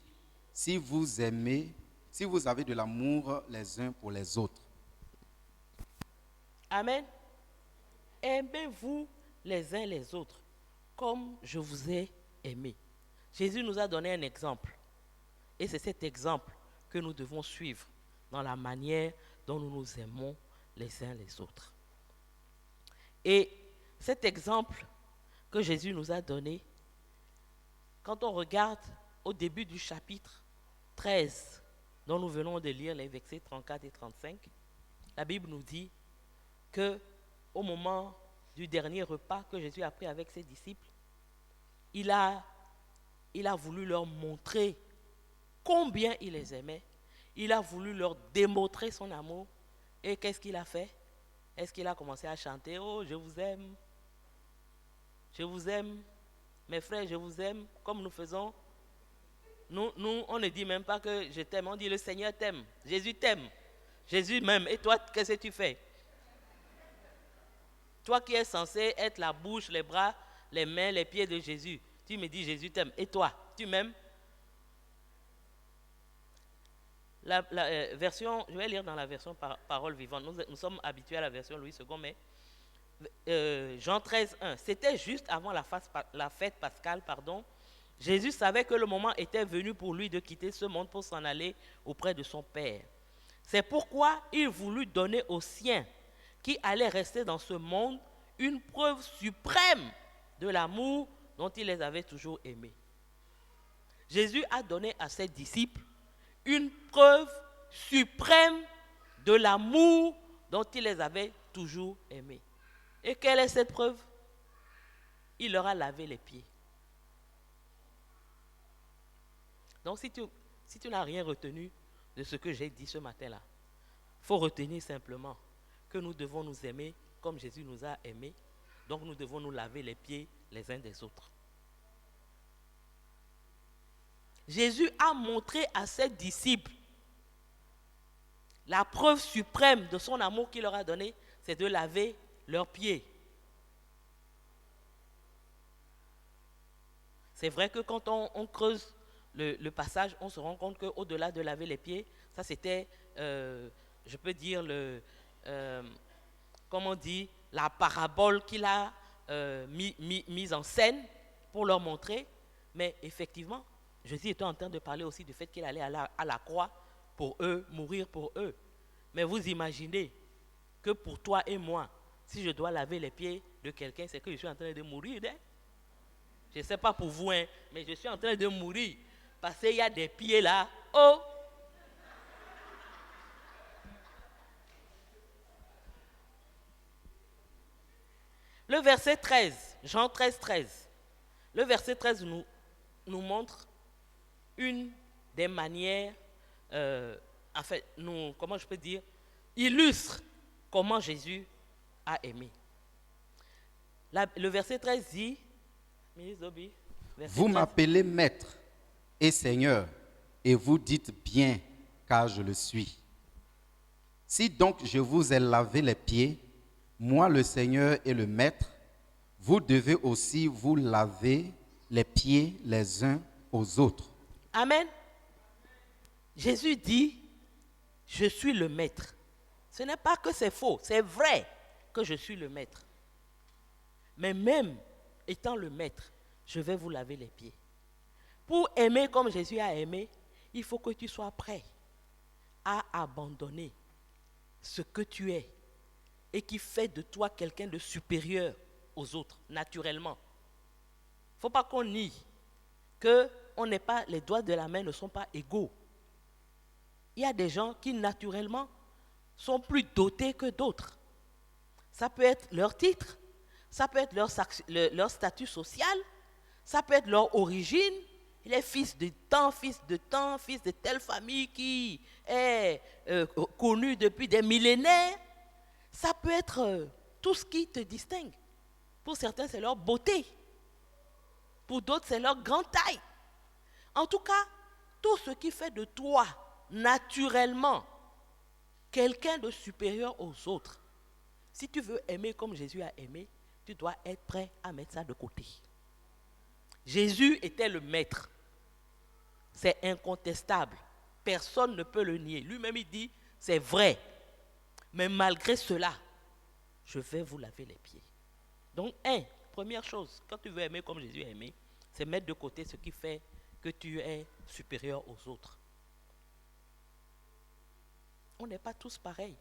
si vous aimez, si vous avez de l'amour les uns pour les autres. Amen. Aimez-vous les uns les autres comme je vous ai aimé. Jésus nous a donné un exemple. Et c'est cet exemple que nous devons suivre dans la manière dont nous nous aimons les uns les autres. Et cet exemple que Jésus nous a donné, quand on regarde au début du chapitre 13, dont nous venons de lire les versets 34 et 35, la Bible nous dit que au moment du dernier repas que Jésus a pris avec ses disciples, il a voulu leur montrer combien il les aimait. Il a voulu leur démontrer son amour. Et qu'est-ce qu'il a fait? Est-ce qu'il a commencé à chanter? Oh, je vous aime. Je vous aime. Mes frères, je vous aime. Comme nous faisons. Nous, on ne dit même pas que je t'aime. On dit le Seigneur t'aime. Jésus t'aime. Jésus m'aime. Et toi, qu'est-ce que tu fais? Toi qui es censé être la bouche, les bras, les mains, les pieds de Jésus. Tu me dis Jésus t'aime. Et toi, tu m'aimes? La version, je vais lire dans la version parole vivante. Nous sommes habitués à la version Louis II, mais Jean 13, 1. C'était juste avant la fête pascale, Jésus savait que le moment était venu pour lui de quitter ce monde pour s'en aller auprès de son Père. C'est pourquoi il voulut donner aux siens qui allaient rester dans ce monde une preuve suprême de l'amour dont il les avait toujours aimés. Jésus a donné à ses disciples une preuve suprême de l'amour dont il les avait toujours aimés. Et quelle est cette preuve? Il leur a lavé les pieds. Donc si tu n'as rien retenu de ce que j'ai dit ce matin-là, il faut retenir simplement que nous devons nous aimer comme Jésus nous a aimés. Donc nous devons nous laver les pieds les uns des autres. Jésus a montré à ses disciples la preuve suprême de son amour qu'il leur a donné, c'est de laver leurs pieds. C'est vrai que quand on creuse le passage, on se rend compte qu'au-delà de laver les pieds, ça c'était, je peux dire, comment on dit, la parabole qu'il a mise en scène pour leur montrer. Mais effectivement, Jésus était en train de parler aussi du fait qu'il allait à la croix pour eux, mourir pour eux. Mais vous imaginez que pour toi et moi, si je dois laver les pieds de quelqu'un, c'est que je suis en train de mourir. Hein? Je ne sais pas pour vous, hein, mais je suis en train de mourir. Parce qu'il y a des pieds là. Oh! Le verset 13, Jean 13, 13. Le verset 13 nous montre une des manières, en fait, comment je peux dire, illustre comment Jésus a aimé. Le verset 13 dit, vous m'appelez maître et Seigneur, et vous dites bien, car je le suis. Si donc je vous ai lavé les pieds, moi le Seigneur et le maître, vous devez aussi vous laver les pieds les uns aux autres. Amen. Jésus dit, je suis le maître. Ce n'est pas que c'est faux, c'est vrai que je suis le maître. Mais même étant le maître, je vais vous laver les pieds. Pour aimer comme Jésus a aimé, il faut que tu sois prêt à abandonner ce que tu es et qui fait de toi quelqu'un de supérieur aux autres, naturellement. Il ne faut pas qu'on nie que les doigts de la main ne sont pas égaux. Il y a des gens qui, naturellement, sont plus dotés que d'autres. Ça peut être leur titre, ça peut être leur statut social, ça peut être leur origine. Il est fils de telle famille qui est connue depuis des millénaires. Ça peut être tout ce qui te distingue. Pour certains, c'est leur beauté. Pour d'autres, c'est leur grande taille. En tout cas, tout ce qui fait de toi, naturellement, quelqu'un de supérieur aux autres. Si tu veux aimer comme Jésus a aimé, tu dois être prêt à mettre ça de côté. Jésus était le maître. C'est incontestable. Personne ne peut le nier. Lui-même, il dit, c'est vrai. Mais malgré cela, je vais vous laver les pieds. Donc, première chose, quand tu veux aimer comme Jésus a aimé, c'est mettre de côté ce qui fait que tu es supérieur aux autres. On n'est pas tous pareils.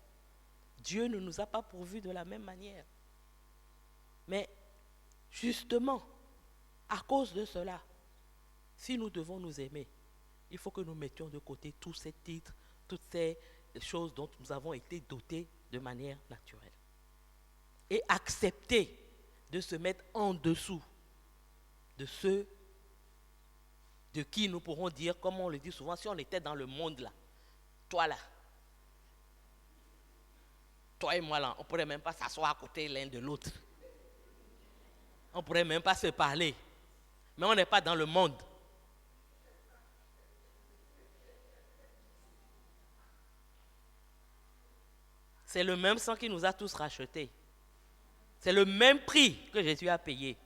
Dieu ne nous a pas pourvus de la même manière. Mais justement, à cause de cela, si nous devons nous aimer, il faut que nous mettions de côté tous ces titres, toutes ces choses dont nous avons été dotés de manière naturelle. Et accepter de se mettre en dessous de ceux de qui nous pourrons dire, comme on le dit souvent, si on était dans le monde là, toi et moi là, on ne pourrait même pas s'asseoir à côté l'un de l'autre. On ne pourrait même pas se parler. Mais on n'est pas dans le monde. C'est le même sang qui nous a tous rachetés. C'est le même prix que Jésus a payé.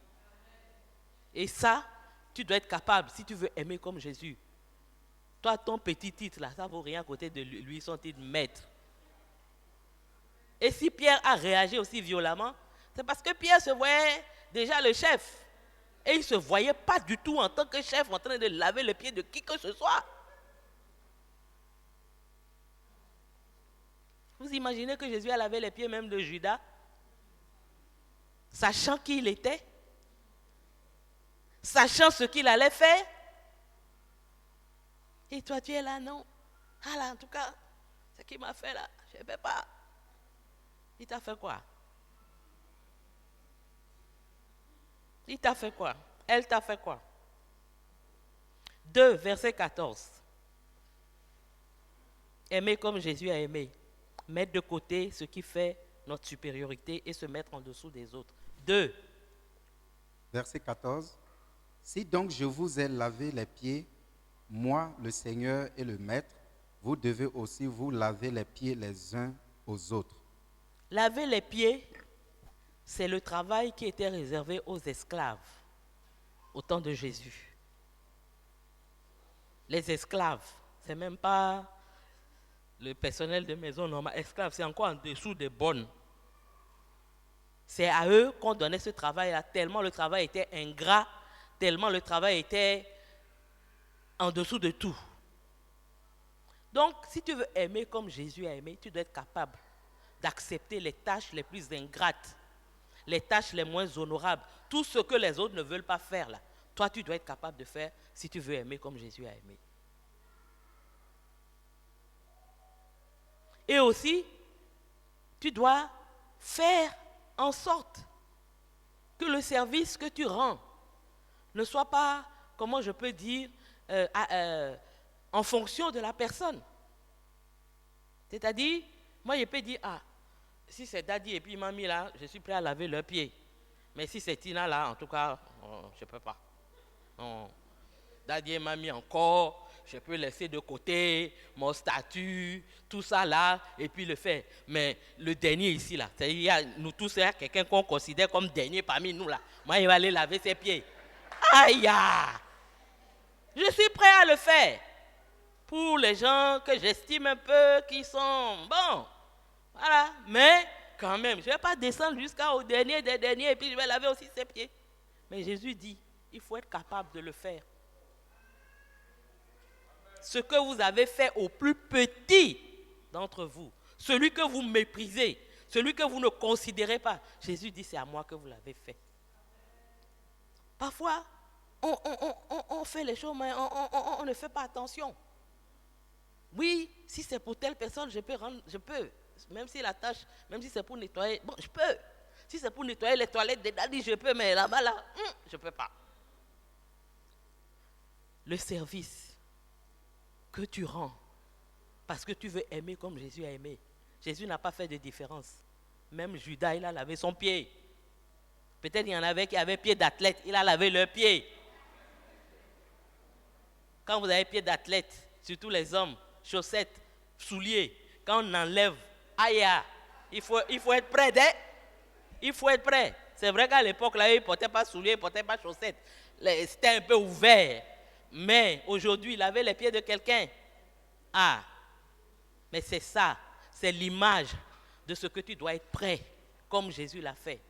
Et ça, tu dois être capable, si tu veux aimer comme Jésus. Toi, ton petit titre là, ça ne vaut rien à côté de lui, son titre maître. Et si Pierre a réagi aussi violemment, c'est parce que Pierre se voyait déjà le chef. Et il ne se voyait pas du tout en tant que chef en train de laver les pieds de qui que ce soit. Vous imaginez que Jésus a lavé les pieds même de Judas, sachant qui il était, sachant ce qu'il allait faire. Et toi, tu es là, non. Ah là, en tout cas, ce qu'il m'a fait là, je ne sais pas. Il t'a fait quoi? Il t'a fait quoi? Elle t'a fait quoi? 2, verset 14. Aimer comme Jésus a aimé. Mettre de côté ce qui fait notre supériorité et se mettre en dessous des autres. 2. Verset 14. Si donc je vous ai lavé les pieds, moi, le Seigneur et le Maître, vous devez aussi vous laver les pieds les uns aux autres. Laver les pieds, c'est le travail qui était réservé aux esclaves au temps de Jésus. Les esclaves, ce n'est même pas le personnel de maison normal. Esclaves, c'est encore en dessous des bonnes. C'est à eux qu'on donnait ce travail-là, tellement le travail était ingrat, tellement le travail était en dessous de tout. Donc, si tu veux aimer comme Jésus a aimé, tu dois être capable d'accepter les tâches les plus ingrates, les tâches les moins honorables, tout ce que les autres ne veulent pas faire là. Toi, tu dois être capable de faire si tu veux aimer comme Jésus a aimé. Et aussi, tu dois faire en sorte que le service que tu rends ne soit pas, comment je peux dire, en fonction de la personne. C'est-à-dire, moi je peux dire, si c'est Daddy et puis Mamie là, je suis prêt à laver leurs pieds. Mais si c'est Tina là, en tout cas, je ne peux pas. Non. Daddy et Mamie encore, je peux laisser de côté mon statut, tout ça là, et puis le faire. Mais le dernier ici là, c'est-à-dire nous tous, il y a quelqu'un qu'on considère comme dernier parmi nous là. Moi, il va aller laver ses pieds. Aïe! Je suis prêt à le faire. Pour les gens que j'estime un peu, qui sont bons. Voilà. Mais quand même, je ne vais pas descendre jusqu'au dernier des derniers et puis je vais laver aussi ses pieds. Mais Jésus dit, il faut être capable de le faire. Ce que vous avez fait au plus petit d'entre vous, celui que vous méprisez, celui que vous ne considérez pas, Jésus dit, c'est à moi que vous l'avez fait. Parfois, on fait les choses, mais on ne fait pas attention. Oui, si c'est pour telle personne, je peux. Même si la tâche, même si c'est pour nettoyer, bon, je peux. Si c'est pour nettoyer les toilettes des daddies, je peux, mais là-bas, je ne peux pas. Le service que tu rends, parce que tu veux aimer comme Jésus a aimé. Jésus n'a pas fait de différence. Même Judas, il a lavé son pied. Peut-être il y en avait qui avaient pied d'athlète, il a lavé leurs pieds. Quand vous avez pied d'athlète, surtout les hommes, chaussettes, souliers, quand on enlève, aïe, il faut être prêt, il faut être prêt. C'est vrai qu'à l'époque, là, ils ne portaient pas souliers, ils ne portaient pas chaussettes. C'était un peu ouvert. Mais aujourd'hui, laver les pieds de quelqu'un, mais c'est ça, c'est l'image de ce que tu dois être prêt, comme Jésus l'a fait,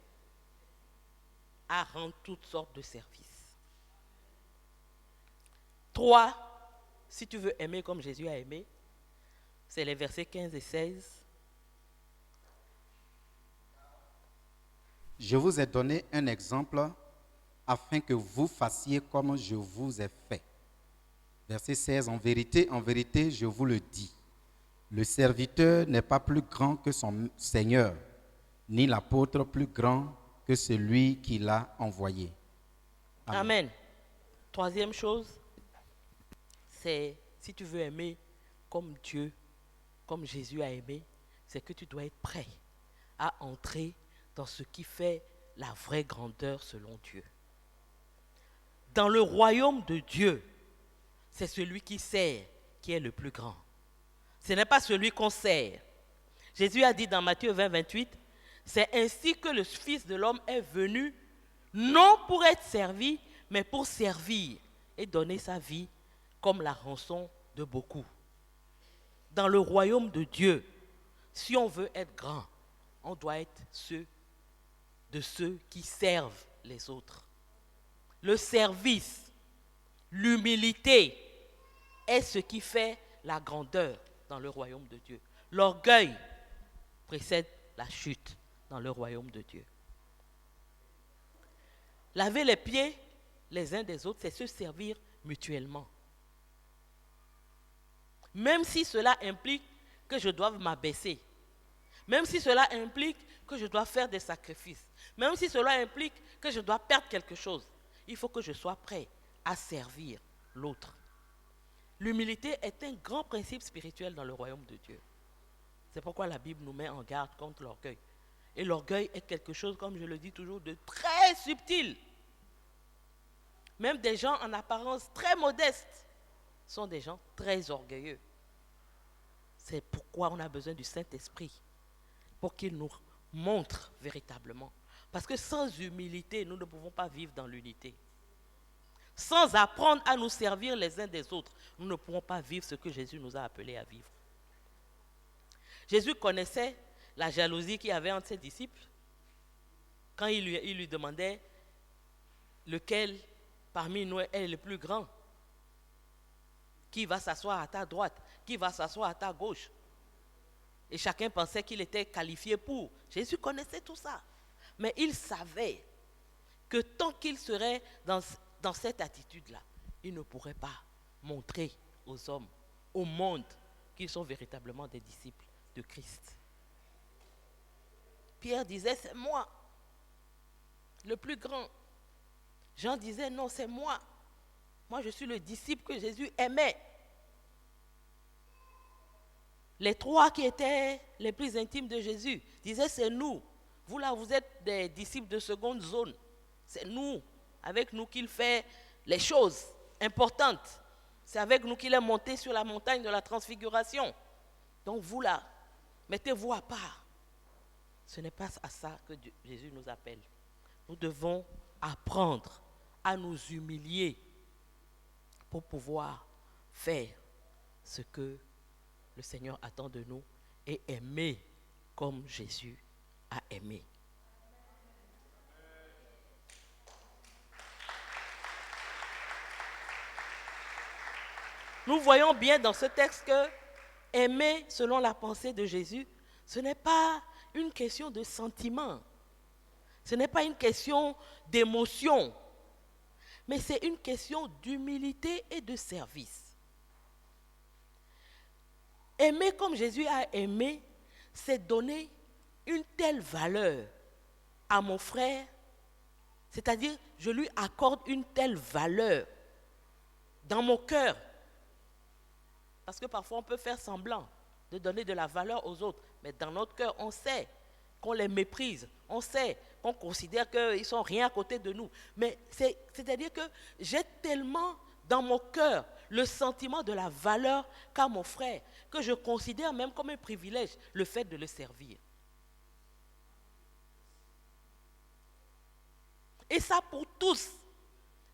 à rendre toutes sortes de services. 3, si tu veux aimer comme Jésus a aimé, c'est les versets 15 et 16. Je vous ai donné un exemple afin que vous fassiez comme je vous ai fait. Verset 16, en vérité, je vous le dis, le serviteur n'est pas plus grand que son Seigneur, ni l'apôtre plus grand que celui qui l'a envoyé. Amen. 3e chose, c'est si tu veux aimer comme Dieu, comme Jésus a aimé, c'est que tu dois être prêt à entrer dans ce qui fait la vraie grandeur selon Dieu. Dans le royaume de Dieu, c'est celui qui sert qui est le plus grand. Ce n'est pas celui qu'on sert. Jésus a dit dans Matthieu 20, 28, c'est ainsi que le Fils de l'homme est venu, non pour être servi, mais pour servir et donner sa vie comme la rançon de beaucoup. Dans le royaume de Dieu, si on veut être grand, on doit être ceux qui servent les autres. Le service, l'humilité est ce qui fait la grandeur dans le royaume de Dieu. L'orgueil précède la chute dans le royaume de Dieu. Laver les pieds les uns des autres, c'est se servir mutuellement. Même si cela implique que je doive m'abaisser, même si cela implique que je dois faire des sacrifices, même si cela implique que je dois perdre quelque chose, il faut que je sois prêt à servir l'autre. L'humilité est un grand principe spirituel dans le royaume de Dieu. C'est pourquoi la Bible nous met en garde contre l'orgueil. Et l'orgueil est quelque chose, comme je le dis toujours, de très subtil. Même des gens en apparence très modestes sont des gens très orgueilleux. C'est pourquoi on a besoin du Saint-Esprit, pour qu'il nous montre véritablement. Parce que sans humilité, nous ne pouvons pas vivre dans l'unité. Sans apprendre à nous servir les uns des autres, nous ne pourrons pas vivre ce que Jésus nous a appelés à vivre. Jésus connaissait la jalousie qu'il y avait entre ses disciples quand il lui demandait lequel parmi nous est le plus grand. Qui va s'asseoir à ta droite? Qui va s'asseoir à ta gauche? Et chacun pensait qu'il était qualifié pour. Jésus connaissait tout ça. Mais il savait que tant qu'il serait dans cette attitude-là, il ne pourrait pas montrer aux hommes, au monde, qu'ils sont véritablement des disciples de Christ. Pierre disait, c'est moi, le plus grand. Jean disait, non, c'est moi. Moi, je suis le disciple que Jésus aimait. Les trois qui étaient les plus intimes de Jésus disaient, c'est nous. Vous là, vous êtes des disciples de seconde zone. C'est nous, avec nous qu'il fait les choses importantes. C'est avec nous qu'il est monté sur la montagne de la transfiguration. Donc vous là, mettez-vous à part. Ce n'est pas à ça que Jésus nous appelle. Nous devons apprendre à nous humilier pour pouvoir faire ce que le Seigneur attend de nous et aimer comme Jésus a aimé. Nous voyons bien dans ce texte que aimer selon la pensée de Jésus, ce n'est pas une question de sentiment, ce n'est pas une question d'émotion, mais c'est une question d'humilité et de service. Aimer comme Jésus a aimé, c'est donner une telle valeur à mon frère, c'est-à-dire je lui accorde une telle valeur dans mon cœur. Parce que parfois on peut faire semblant de donner de la valeur aux autres, mais dans notre cœur on sait qu'on les méprise, on sait qu'on considère qu'ils ne sont rien à côté de nous. Mais c'est-à-dire que j'ai tellement dans mon cœur le sentiment de la valeur qu'a mon frère, que je considère même comme un privilège le fait de le servir. Et ça pour tous,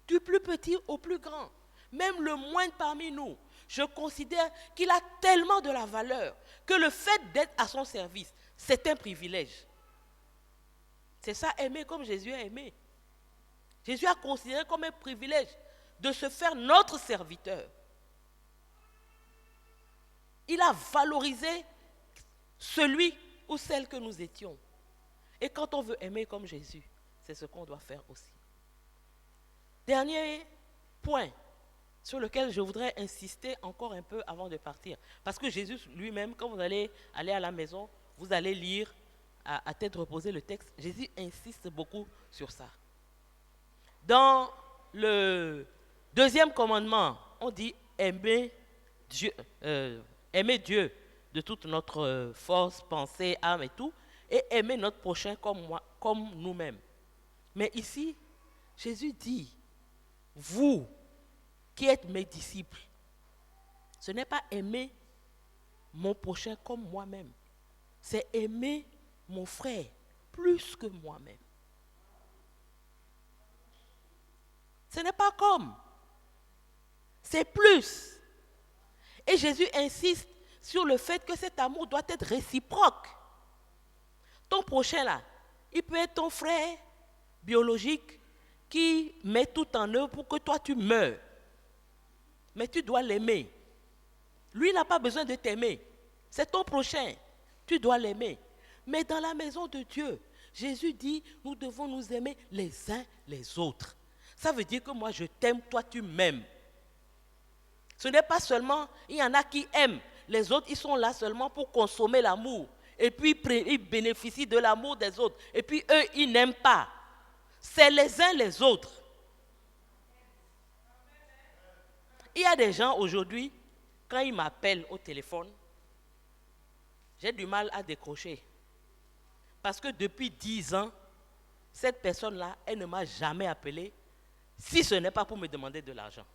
du plus petit au plus grand, même le moindre parmi nous. Je considère qu'il a tellement de la valeur que le fait d'être à son service, c'est un privilège. C'est ça, aimer comme Jésus a aimé. Jésus a considéré comme un privilège de se faire notre serviteur. Il a valorisé celui ou celle que nous étions. Et quand on veut aimer comme Jésus, c'est ce qu'on doit faire aussi. Dernier point sur lequel je voudrais insister encore un peu avant de partir. Parce que Jésus lui-même, quand vous allez aller à la maison, vous allez lire à tête reposée le texte. Jésus insiste beaucoup sur ça. Dans le deuxième commandement, on dit aimer Dieu de toute notre force, pensée, âme et tout, et aimer notre prochain comme nous-mêmes. Mais ici, Jésus dit, vous qui êtes mes disciples, ce n'est pas aimer mon prochain comme moi-même, c'est aimer mon frère plus que moi-même. Ce n'est pas comme, c'est plus. Et Jésus insiste sur le fait que cet amour doit être réciproque. Ton prochain là, il peut être ton frère biologique qui met tout en œuvre pour que toi tu meurs. Mais tu dois l'aimer. Lui n'a pas besoin de t'aimer. C'est ton prochain. Tu dois l'aimer. Mais dans la maison de Dieu, Jésus dit, nous devons nous aimer les uns les autres. Ça veut dire que moi je t'aime, toi tu m'aimes. Ce n'est pas seulement, il y en a qui aiment. Les autres, ils sont là seulement pour consommer l'amour. Et puis ils bénéficient de l'amour des autres. Et puis eux, ils n'aiment pas. C'est les uns les autres. Il y a des gens aujourd'hui, quand ils m'appellent au téléphone, j'ai du mal à décrocher. Parce que depuis 10 ans, cette personne-là, elle ne m'a jamais appelé, si ce n'est pas pour me demander de l'argent.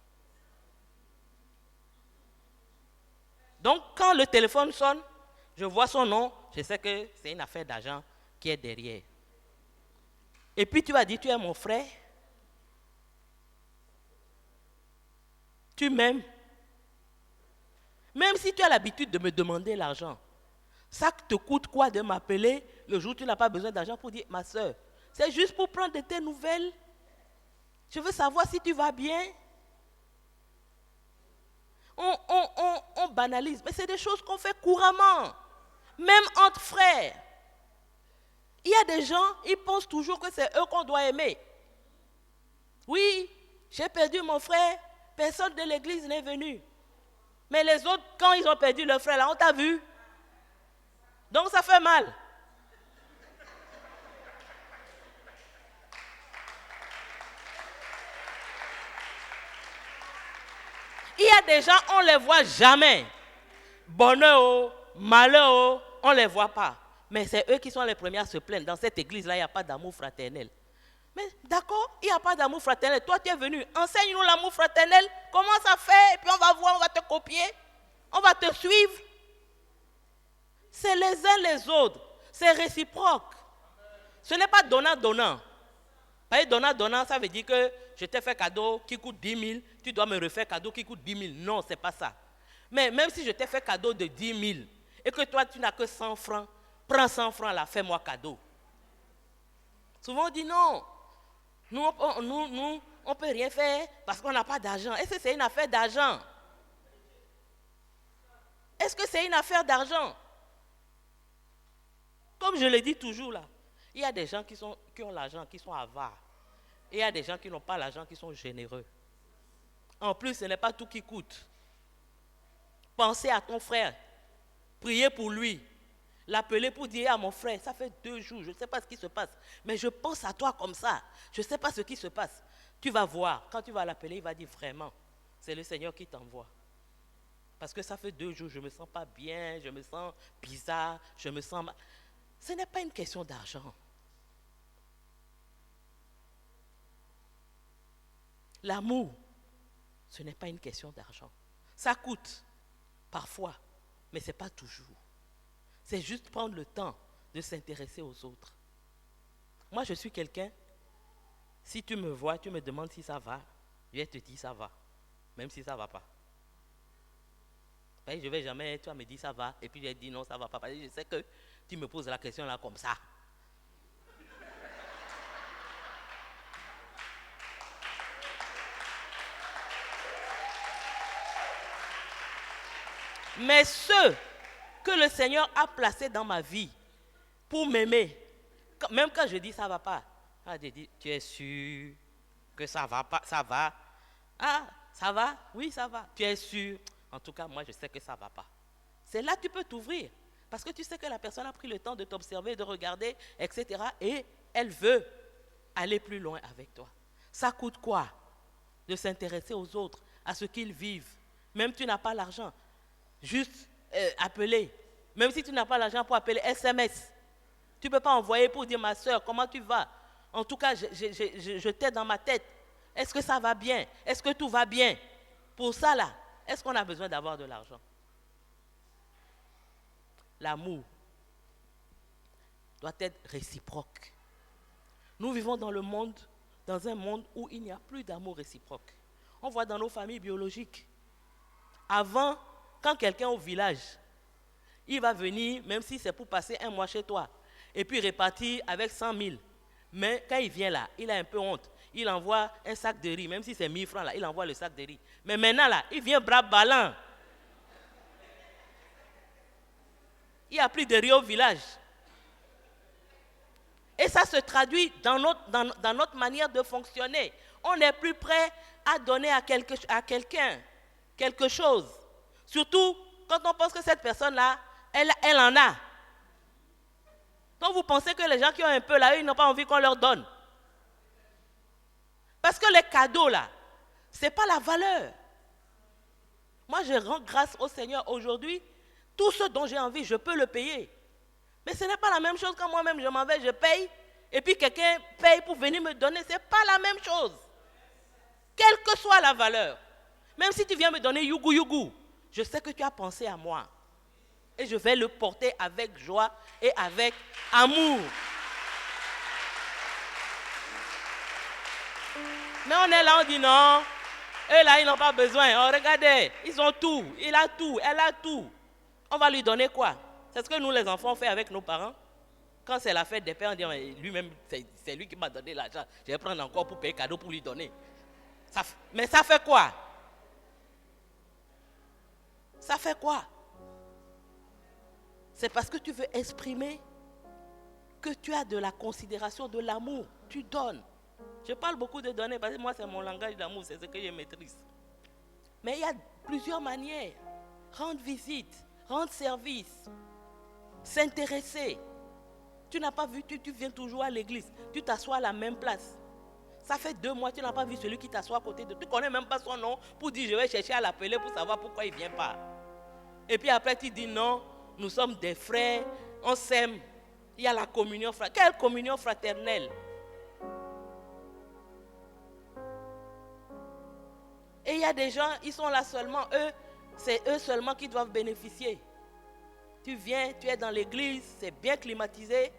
Donc, quand le téléphone sonne, je vois son nom, je sais que c'est une affaire d'argent qui est derrière. Et puis tu vas dire, tu es mon frère, tu m'aimes. Même si tu as l'habitude de me demander l'argent, ça te coûte quoi de m'appeler le jour où tu n'as pas besoin d'argent pour dire, ma soeur, c'est juste pour prendre de tes nouvelles. Je veux savoir si tu vas bien. On banalise, mais c'est des choses qu'on fait couramment, même entre frères. Il y a des gens, ils pensent toujours que c'est eux qu'on doit aimer. Oui, j'ai perdu mon frère, personne de l'église n'est venu. Mais les autres, quand ils ont perdu leur frère, là, on t'a vu. Donc ça fait mal. Il y a des gens, on ne les voit jamais. Bonheur, malheur, on ne les voit pas. Mais c'est eux qui sont les premiers à se plaindre. Dans cette église-là, il n'y a pas d'amour fraternel. Mais d'accord, il n'y a pas d'amour fraternel. Toi, tu es venu, enseigne-nous l'amour fraternel. Comment ça fait? Et puis on va voir, on va te copier. On va te suivre. C'est les uns les autres. C'est réciproque. Ce n'est pas donnant-donnant. Donnant, ça veut dire que je t'ai fait cadeau qui coûte 10 000, tu dois me refaire cadeau qui coûte 10 000. Non, ce n'est pas ça. Mais même si je t'ai fait cadeau de 10 000 et que toi, tu n'as que 100 francs, prends 100 francs là, fais-moi cadeau. Souvent, on dit non. Nous, on ne peut rien faire parce qu'on n'a pas d'argent. Est-ce que c'est une affaire d'argent? Est-ce que c'est une affaire d'argent? Comme je le dis toujours là, il y a des gens qui ont l'argent, qui sont avares. Et il y a des gens qui n'ont pas l'argent, qui sont généreux. En plus, ce n'est pas tout qui coûte. Pensez à ton frère. Priez pour lui. L'appeler pour dire à mon frère, ça fait 2 jours, je ne sais pas ce qui se passe. Mais je pense à toi comme ça. Je ne sais pas ce qui se passe. Tu vas voir. Quand tu vas l'appeler, il va dire vraiment, c'est le Seigneur qui t'envoie. Parce que ça fait 2 jours, je ne me sens pas bien, je me sens bizarre, je me sens mal. Ce n'est pas une question d'argent. L'amour, ce n'est pas une question d'argent. Ça coûte, parfois, mais ce n'est pas toujours. C'est juste prendre le temps de s'intéresser aux autres. Moi, je suis quelqu'un, si tu me vois, tu me demandes si ça va, je vais te dire ça va, même si ça ne va pas. Je ne vais jamais, tu vas me dire ça va, et puis je vais dire non, ça ne va pas. Parce que je sais que tu me poses la question là comme ça. Mais ceux que le Seigneur a placés dans ma vie pour m'aimer, même quand je dis ça ne va pas, je dis, tu es sûr que ça ne va pas, ça va? Ah, ça va? Oui, ça va. Tu es sûr? En tout cas, moi, je sais que ça ne va pas. C'est là que tu peux t'ouvrir. Parce que tu sais que la personne a pris le temps de t'observer, de regarder, etc. Et elle veut aller plus loin avec toi. Ça coûte quoi de s'intéresser aux autres, à ce qu'ils vivent? Même si tu n'as pas l'argent, juste appeler. Même si tu n'as pas l'argent pour appeler, SMS. Tu ne peux pas envoyer pour dire, ma soeur, comment tu vas? En tout cas, je t'ai dans ma tête. Est-ce que ça va bien? Est-ce que tout va bien? Pour ça, là, est-ce qu'on a besoin d'avoir de l'argent? L'amour doit être réciproque. Nous vivons dans un monde où il n'y a plus d'amour réciproque. On voit dans nos familles biologiques. Avant, quand quelqu'un au village, il va venir, même si c'est pour passer 1 mois chez toi, et puis repartir avec 100 000. Mais quand il vient là, il a un peu honte. Il envoie un sac de riz, même si c'est 1 000 francs là, il envoie le sac de riz. Mais maintenant là, il vient bras ballants. Il n'y a plus de riz au village. Et ça se traduit dans notre manière de fonctionner. On n'est plus prêt à donner à quelqu'un quelque chose. Surtout quand on pense que cette personne-là, elle en a. Donc vous pensez que les gens qui ont un peu là, ils n'ont pas envie qu'on leur donne. Parce que les cadeaux là, ce n'est pas la valeur. Moi, je rends grâce au Seigneur aujourd'hui. Tout ce dont j'ai envie, je peux le payer. Mais ce n'est pas la même chose quand moi-même je m'en vais, je paye, et puis quelqu'un paye pour venir me donner. Ce n'est pas la même chose. Quelle que soit la valeur. Même si tu viens me donner yougou yougou, je sais que tu as pensé à moi. Et je vais le porter avec joie et avec amour. Mais on est là, on dit non. Eux là, ils n'ont pas besoin. Oh, regardez, ils ont tout. Il a tout, elle a tout. On va lui donner quoi? C'est ce que nous, les enfants, on fait avec nos parents. Quand c'est la fête des pères, on dit lui-même, c'est lui qui m'a donné l'argent. Je vais prendre encore pour payer cadeau pour lui donner. Mais ça fait quoi? Ça fait quoi? C'est parce que tu veux exprimer que tu as de la considération, de l'amour. Tu donnes. Je parle beaucoup de donner parce que moi, c'est mon langage d'amour, c'est ce que je maîtrise. Mais il y a plusieurs manières. Rendre visite, rendre service, s'intéresser. Tu n'as pas vu, tu viens toujours à l'église, tu t'assois à la même place. Ça fait 2 mois, tu n'as pas vu celui qui t'assoit à côté de toi. Tu ne connais même pas son nom pour dire je vais chercher à l'appeler pour savoir pourquoi il ne vient pas. Et puis après tu dis non, nous sommes des frères, on s'aime. Il y a la communion fraternelle. Quelle communion fraternelle? Et il y a des gens, ils sont là seulement, c'est eux seulement qui doivent bénéficier. Tu viens, tu es dans l'église, c'est bien climatisé,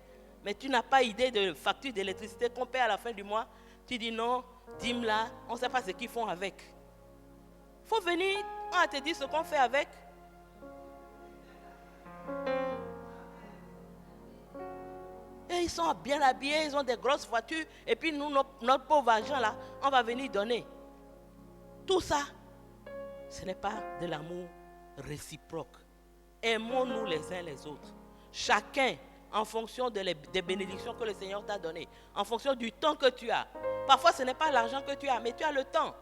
mais tu n'as pas idée de facture d'électricité qu'on paie à la fin du mois. Tu dis non, dîme là, on ne sait pas ce qu'ils font avec. Il faut venir, on va te dire ce qu'on fait avec. Et ils sont bien habillés, ils ont des grosses voitures, et puis nous, notre pauvre argent là, on va venir donner. Tout ça, ce n'est pas de l'amour réciproque. Aimons-nous les uns les autres. Chacun en fonction des bénédictions que le Seigneur t'a données, en fonction du temps que tu as. Parfois, ce n'est pas l'argent que tu as, mais tu as le temps.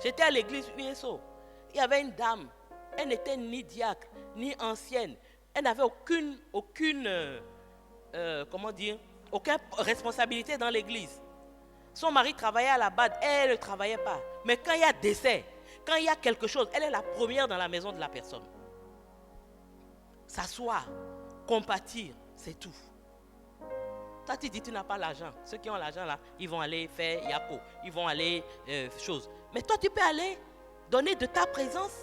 J'étais à l'église USO. Il y avait une dame. Elle n'était ni diacre, ni ancienne. Elle n'avait aucune responsabilité dans l'église. Son mari travaillait à la BAD, elle ne travaillait pas. Mais quand il y a décès, quand il y a quelque chose, elle est la première dans la maison de la personne. S'asseoir, compatir, c'est tout. Toi, tu dis tu n'as pas l'argent. Ceux qui ont l'argent là, ils vont aller faire Yako, ils vont aller choses. Mais toi, tu peux aller donner de ta présence,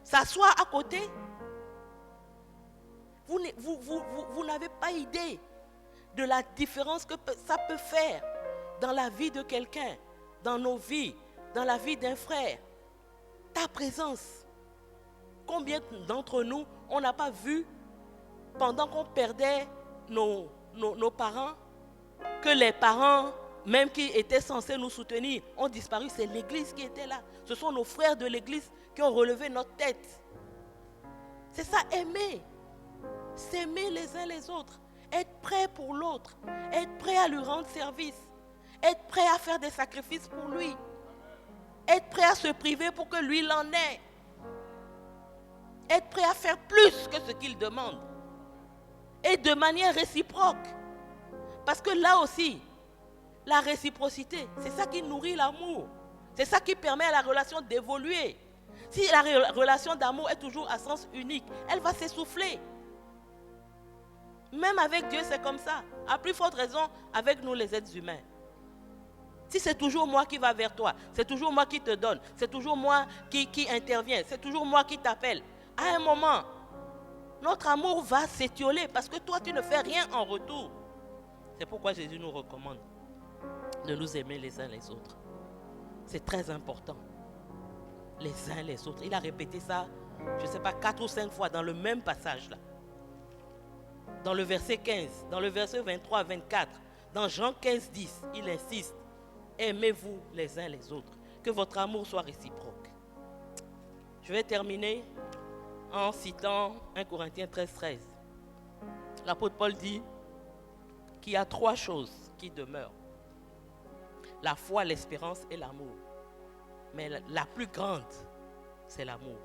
s'asseoir à côté. Vous n'avez pas idée de la différence que ça peut faire dans la vie de quelqu'un, dans nos vies, dans la vie d'un frère. Ta présence. Combien d'entre nous, on n'a pas vu, pendant qu'on perdait nos parents, que les parents, même qui étaient censés nous soutenir, ont disparu. C'est l'église qui était là. Ce sont nos frères de l'église qui ont relevé notre tête. C'est ça, aimer. S'aimer les uns les autres. Être prêt pour l'autre. Être prêt à lui rendre service. Être prêt à faire des sacrifices pour lui. Être prêt à se priver pour que lui l'en ait. Être prêt à faire plus que ce qu'il demande. Et de manière réciproque. Parce que là aussi, la réciprocité, c'est ça qui nourrit l'amour. C'est ça qui permet à la relation d'évoluer. Si la relation d'amour est toujours à sens unique, elle va s'essouffler. Même avec Dieu, c'est comme ça. À plus forte raison, avec nous les êtres humains. Si c'est toujours moi qui va vers toi, c'est toujours moi qui te donne, c'est toujours moi qui intervient, c'est toujours moi qui t'appelle. À un moment, notre amour va s'étioler parce que toi, tu ne fais rien en retour. C'est pourquoi Jésus nous recommande de nous aimer les uns les autres. C'est très important. Les uns les autres. Il a répété ça, je ne sais pas, 4 ou 5 fois dans le même passage là. Dans le verset 15, dans le verset 23, 24, dans Jean 15, 10, il insiste. Aimez-vous les uns les autres. Que votre amour soit réciproque. Je vais terminer en citant 1 Corinthiens 13, 13. L'apôtre Paul dit qu'il y a 3 choses qui demeurent. La foi, l'espérance et l'amour. Mais la plus grande, c'est l'amour.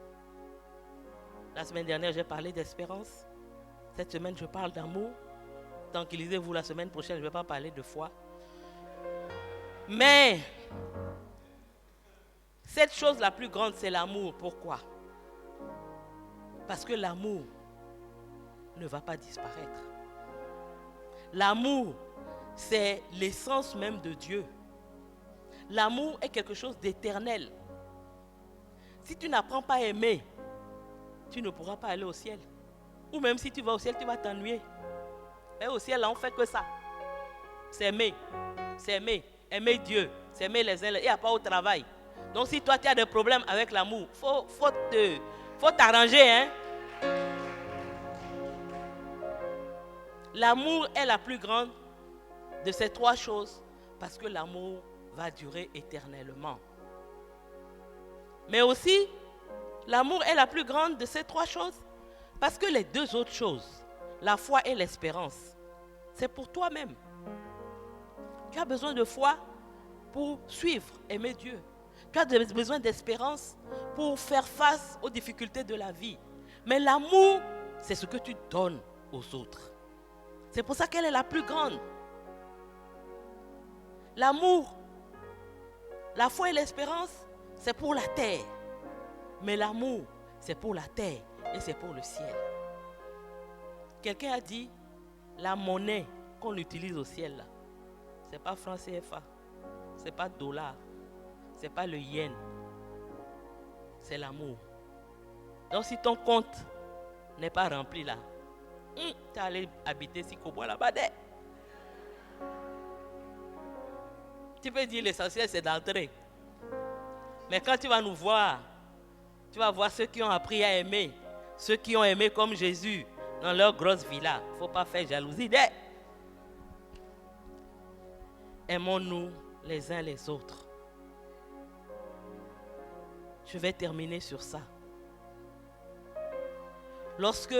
La semaine dernière, j'ai parlé d'espérance. Cette semaine, je parle d'amour. Tranquillisez-vous, la semaine prochaine, je ne vais pas parler de foi. Mais, cette chose la plus grande, c'est l'amour. Pourquoi? Parce que l'amour ne va pas disparaître. L'amour, c'est l'essence même de Dieu. L'amour est quelque chose d'éternel. Si tu n'apprends pas à aimer, tu ne pourras pas aller au ciel. Ou même si tu vas au ciel, tu vas t'ennuyer. Et au ciel, là, on ne fait que ça. C'est aimer. C'est aimer. Aimer Dieu. C'est aimer les uns. Il n'y a pas au travail. Donc si toi, tu as des problèmes avec l'amour, faut t'arranger. Hein? L'amour est la plus grande de ces trois choses parce que l'amour va durer éternellement. Mais aussi, l'amour est la plus grande de ces trois choses parce que les deux autres choses, la foi et l'espérance, c'est pour toi-même. Tu as besoin de foi pour suivre, aimer Dieu. Tu as besoin d'espérance pour faire face aux difficultés de la vie. Mais l'amour, c'est ce que tu donnes aux autres. C'est pour ça qu'elle est la plus grande. L'amour, la foi et l'espérance, c'est pour la terre. Mais l'amour, c'est pour la terre et c'est pour le ciel. Quelqu'un a dit, la monnaie qu'on utilise au ciel, là, ce n'est pas franc CFA, ce n'est pas dollar, ce n'est pas le yen, c'est l'amour. Donc si ton compte n'est pas rempli là, tu es allé habiter Sikobois là-bas. Tu peux dire l'essentiel c'est d'entrer. Mais quand tu vas nous voir, tu vas voir ceux qui ont appris à aimer, ceux qui ont aimé comme Jésus dans leur grosse villa. Il ne faut pas faire jalousie. Aimons-nous les uns les autres. Je vais terminer sur ça. Lorsque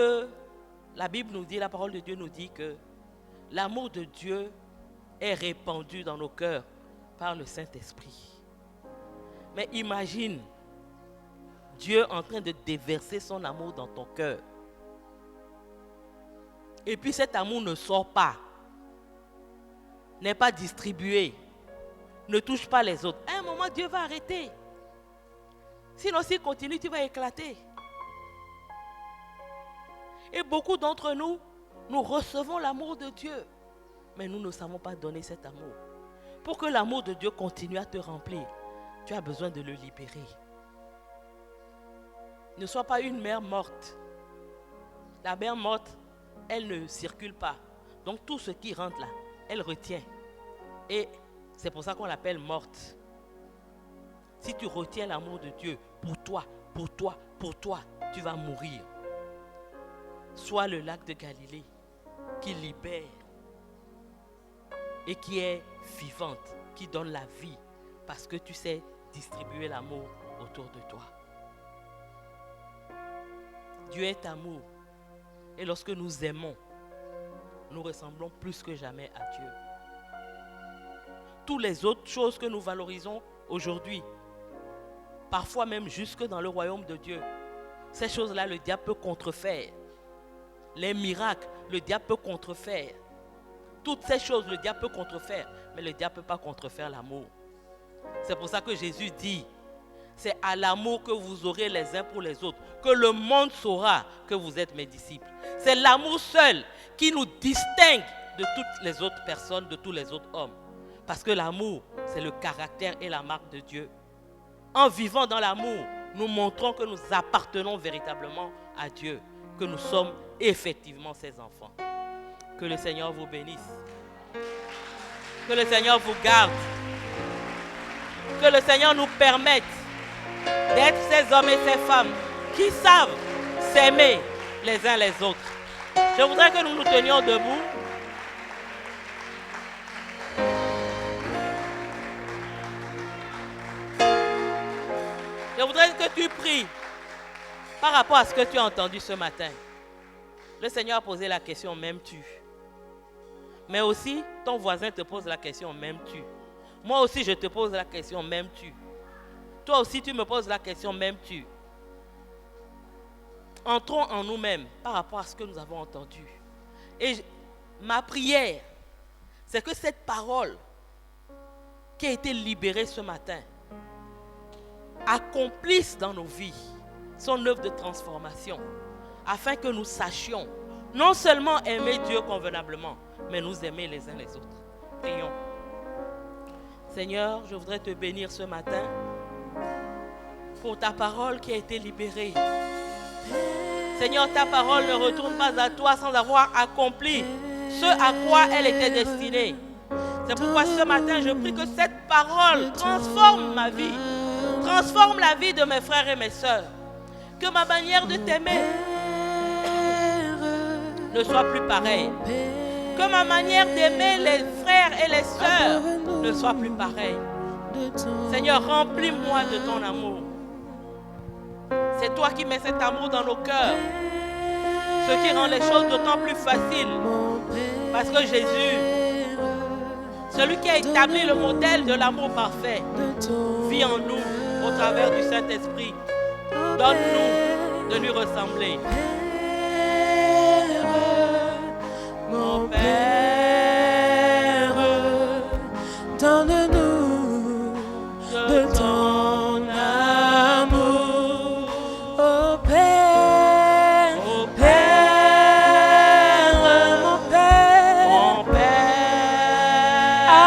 la Bible nous dit, la parole de Dieu nous dit que l'amour de Dieu est répandu dans nos cœurs par le Saint-Esprit. Mais imagine Dieu en train de déverser son amour dans ton cœur. Et puis cet amour ne sort pas, n'est pas distribué, ne touche pas les autres. À un moment, Dieu va arrêter. Sinon, s'il continue, tu vas éclater. Et beaucoup d'entre nous, nous recevons l'amour de Dieu, mais nous ne savons pas donner cet amour. Pour que l'amour de Dieu continue à te remplir, tu as besoin de le libérer. Ne sois pas une mère morte. La mère morte, elle ne circule pas. Donc tout ce qui rentre là, elle retient. Et c'est pour ça qu'on l'appelle morte. Si tu retiens l'amour de Dieu pour toi, tu vas mourir. Sois le lac de Galilée qui libère et qui est vivante, qui donne la vie parce que tu sais distribuer l'amour autour de toi. Dieu est amour et lorsque nous aimons, nous ressemblons plus que jamais à Dieu. Toutes les autres choses que nous valorisons aujourd'hui, parfois même jusque dans le royaume de Dieu, ces choses-là, le diable peut contrefaire. Les miracles, le diable peut contrefaire. Toutes ces choses, le diable peut contrefaire, mais le diable ne peut pas contrefaire l'amour. C'est pour ça que Jésus dit, c'est à l'amour que vous aurez les uns pour les autres, que le monde saura que vous êtes mes disciples. C'est l'amour seul qui nous distingue de toutes les autres personnes, de tous les autres hommes. Parce que l'amour, c'est le caractère et la marque de Dieu. En vivant dans l'amour, nous montrons que nous appartenons véritablement à Dieu, que nous sommes effectivement ses enfants. Que le Seigneur vous bénisse. Que le Seigneur vous garde. Que le Seigneur nous permette d'être ces hommes et ces femmes qui savent s'aimer les uns les autres. Je voudrais que nous nous tenions debout. Je voudrais que tu pries par rapport à ce que tu as entendu ce matin. Le Seigneur a posé la question, m'aimes-tu? Mais aussi, ton voisin te pose la question, m'aimes-tu? Moi aussi, je te pose la question, m'aimes-tu? Toi aussi, tu me poses la question, m'aimes-tu? Entrons en nous-mêmes par rapport à ce que nous avons entendu. Et ma prière, c'est que cette parole qui a été libérée ce matin accomplisse dans nos vies son œuvre de transformation, afin que nous sachions non seulement aimer Dieu convenablement, mais nous aimer les uns les autres. Prions. Seigneur, je voudrais te bénir ce matin pour ta parole qui a été libérée. Seigneur, ta parole ne retourne pas à toi sans avoir accompli ce à quoi elle était destinée. C'est pourquoi ce matin, je prie que cette parole transforme ma vie, transforme la vie de mes frères et mes sœurs. Que ma manière de t'aimer ne soit plus pareille. Que ma manière d'aimer les frères et les sœurs ne soit plus pareille. Seigneur, remplis-moi de ton amour. C'est toi qui mets cet amour dans nos cœurs. Ce qui rend les choses d'autant plus faciles. Parce que Jésus, celui qui a établi le modèle de l'amour parfait, vit en nous au travers du Saint-Esprit. Donne-nous de lui ressembler. Mon Père, donne-nous de ton amour, ô Père, ô Père, mon Père, mon Père,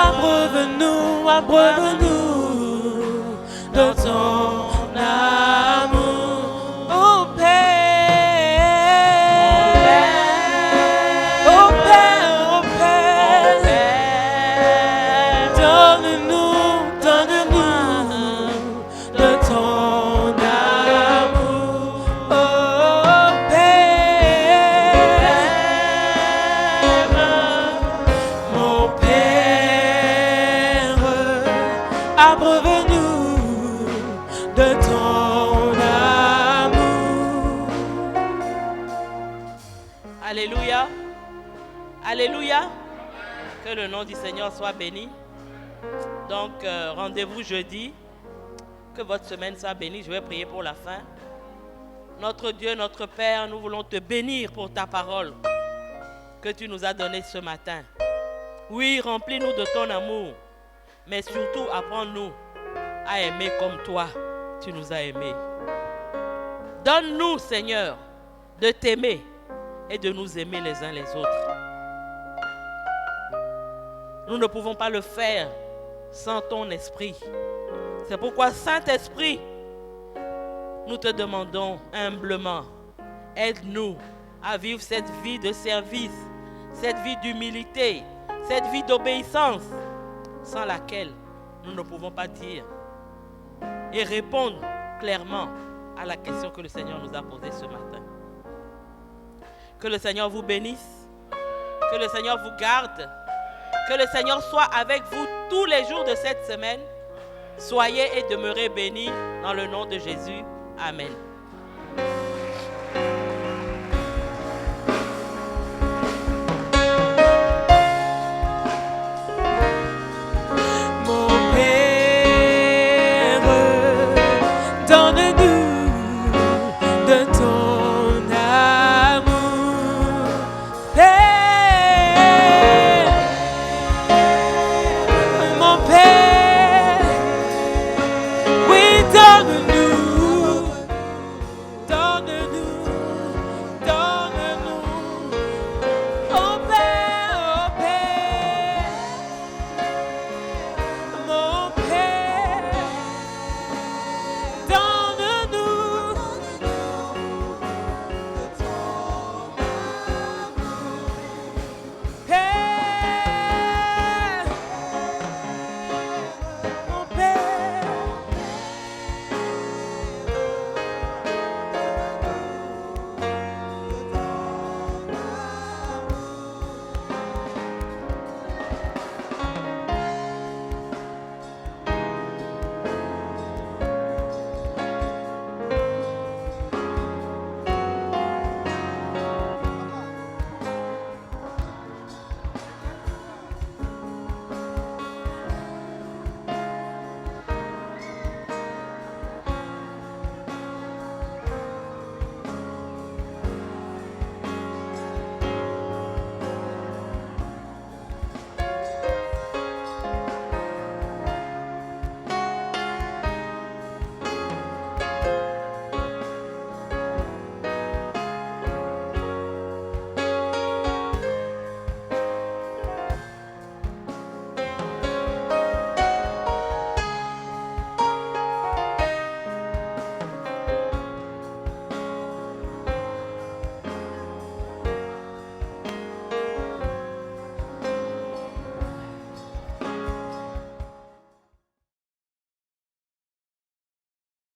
abreuve-nous, abreuve-nous de ton amour, ô Père, ô Père, ô Père, donne-nous, donne-nous de ton amour, ô Père, mon Père, abreuve-nous de ton amour. Alléluia. Alléluia. Que le nom du Seigneur soit béni. Donc, rendez-vous jeudi. Que votre semaine soit bénie. Je vais prier pour la fin. Notre Dieu, notre Père, nous voulons te bénir pour ta parole que tu nous as donnée ce matin. Oui, remplis-nous de ton amour. Mais surtout, apprends-nous à aimer comme toi, tu nous as aimés. Donne-nous, Seigneur, de t'aimer et de nous aimer les uns les autres. Nous ne pouvons pas le faire sans ton esprit. C'est pourquoi, Saint-Esprit, nous te demandons humblement, aide-nous à vivre cette vie de service, cette vie d'humilité, cette vie d'obéissance, sans laquelle nous ne pouvons pas dire et répondre clairement à la question que le Seigneur nous a posée ce matin. Que le Seigneur vous bénisse, que le Seigneur vous garde, que le Seigneur soit avec vous tous les jours de cette semaine. Soyez et demeurez bénis dans le nom de Jésus. Amen.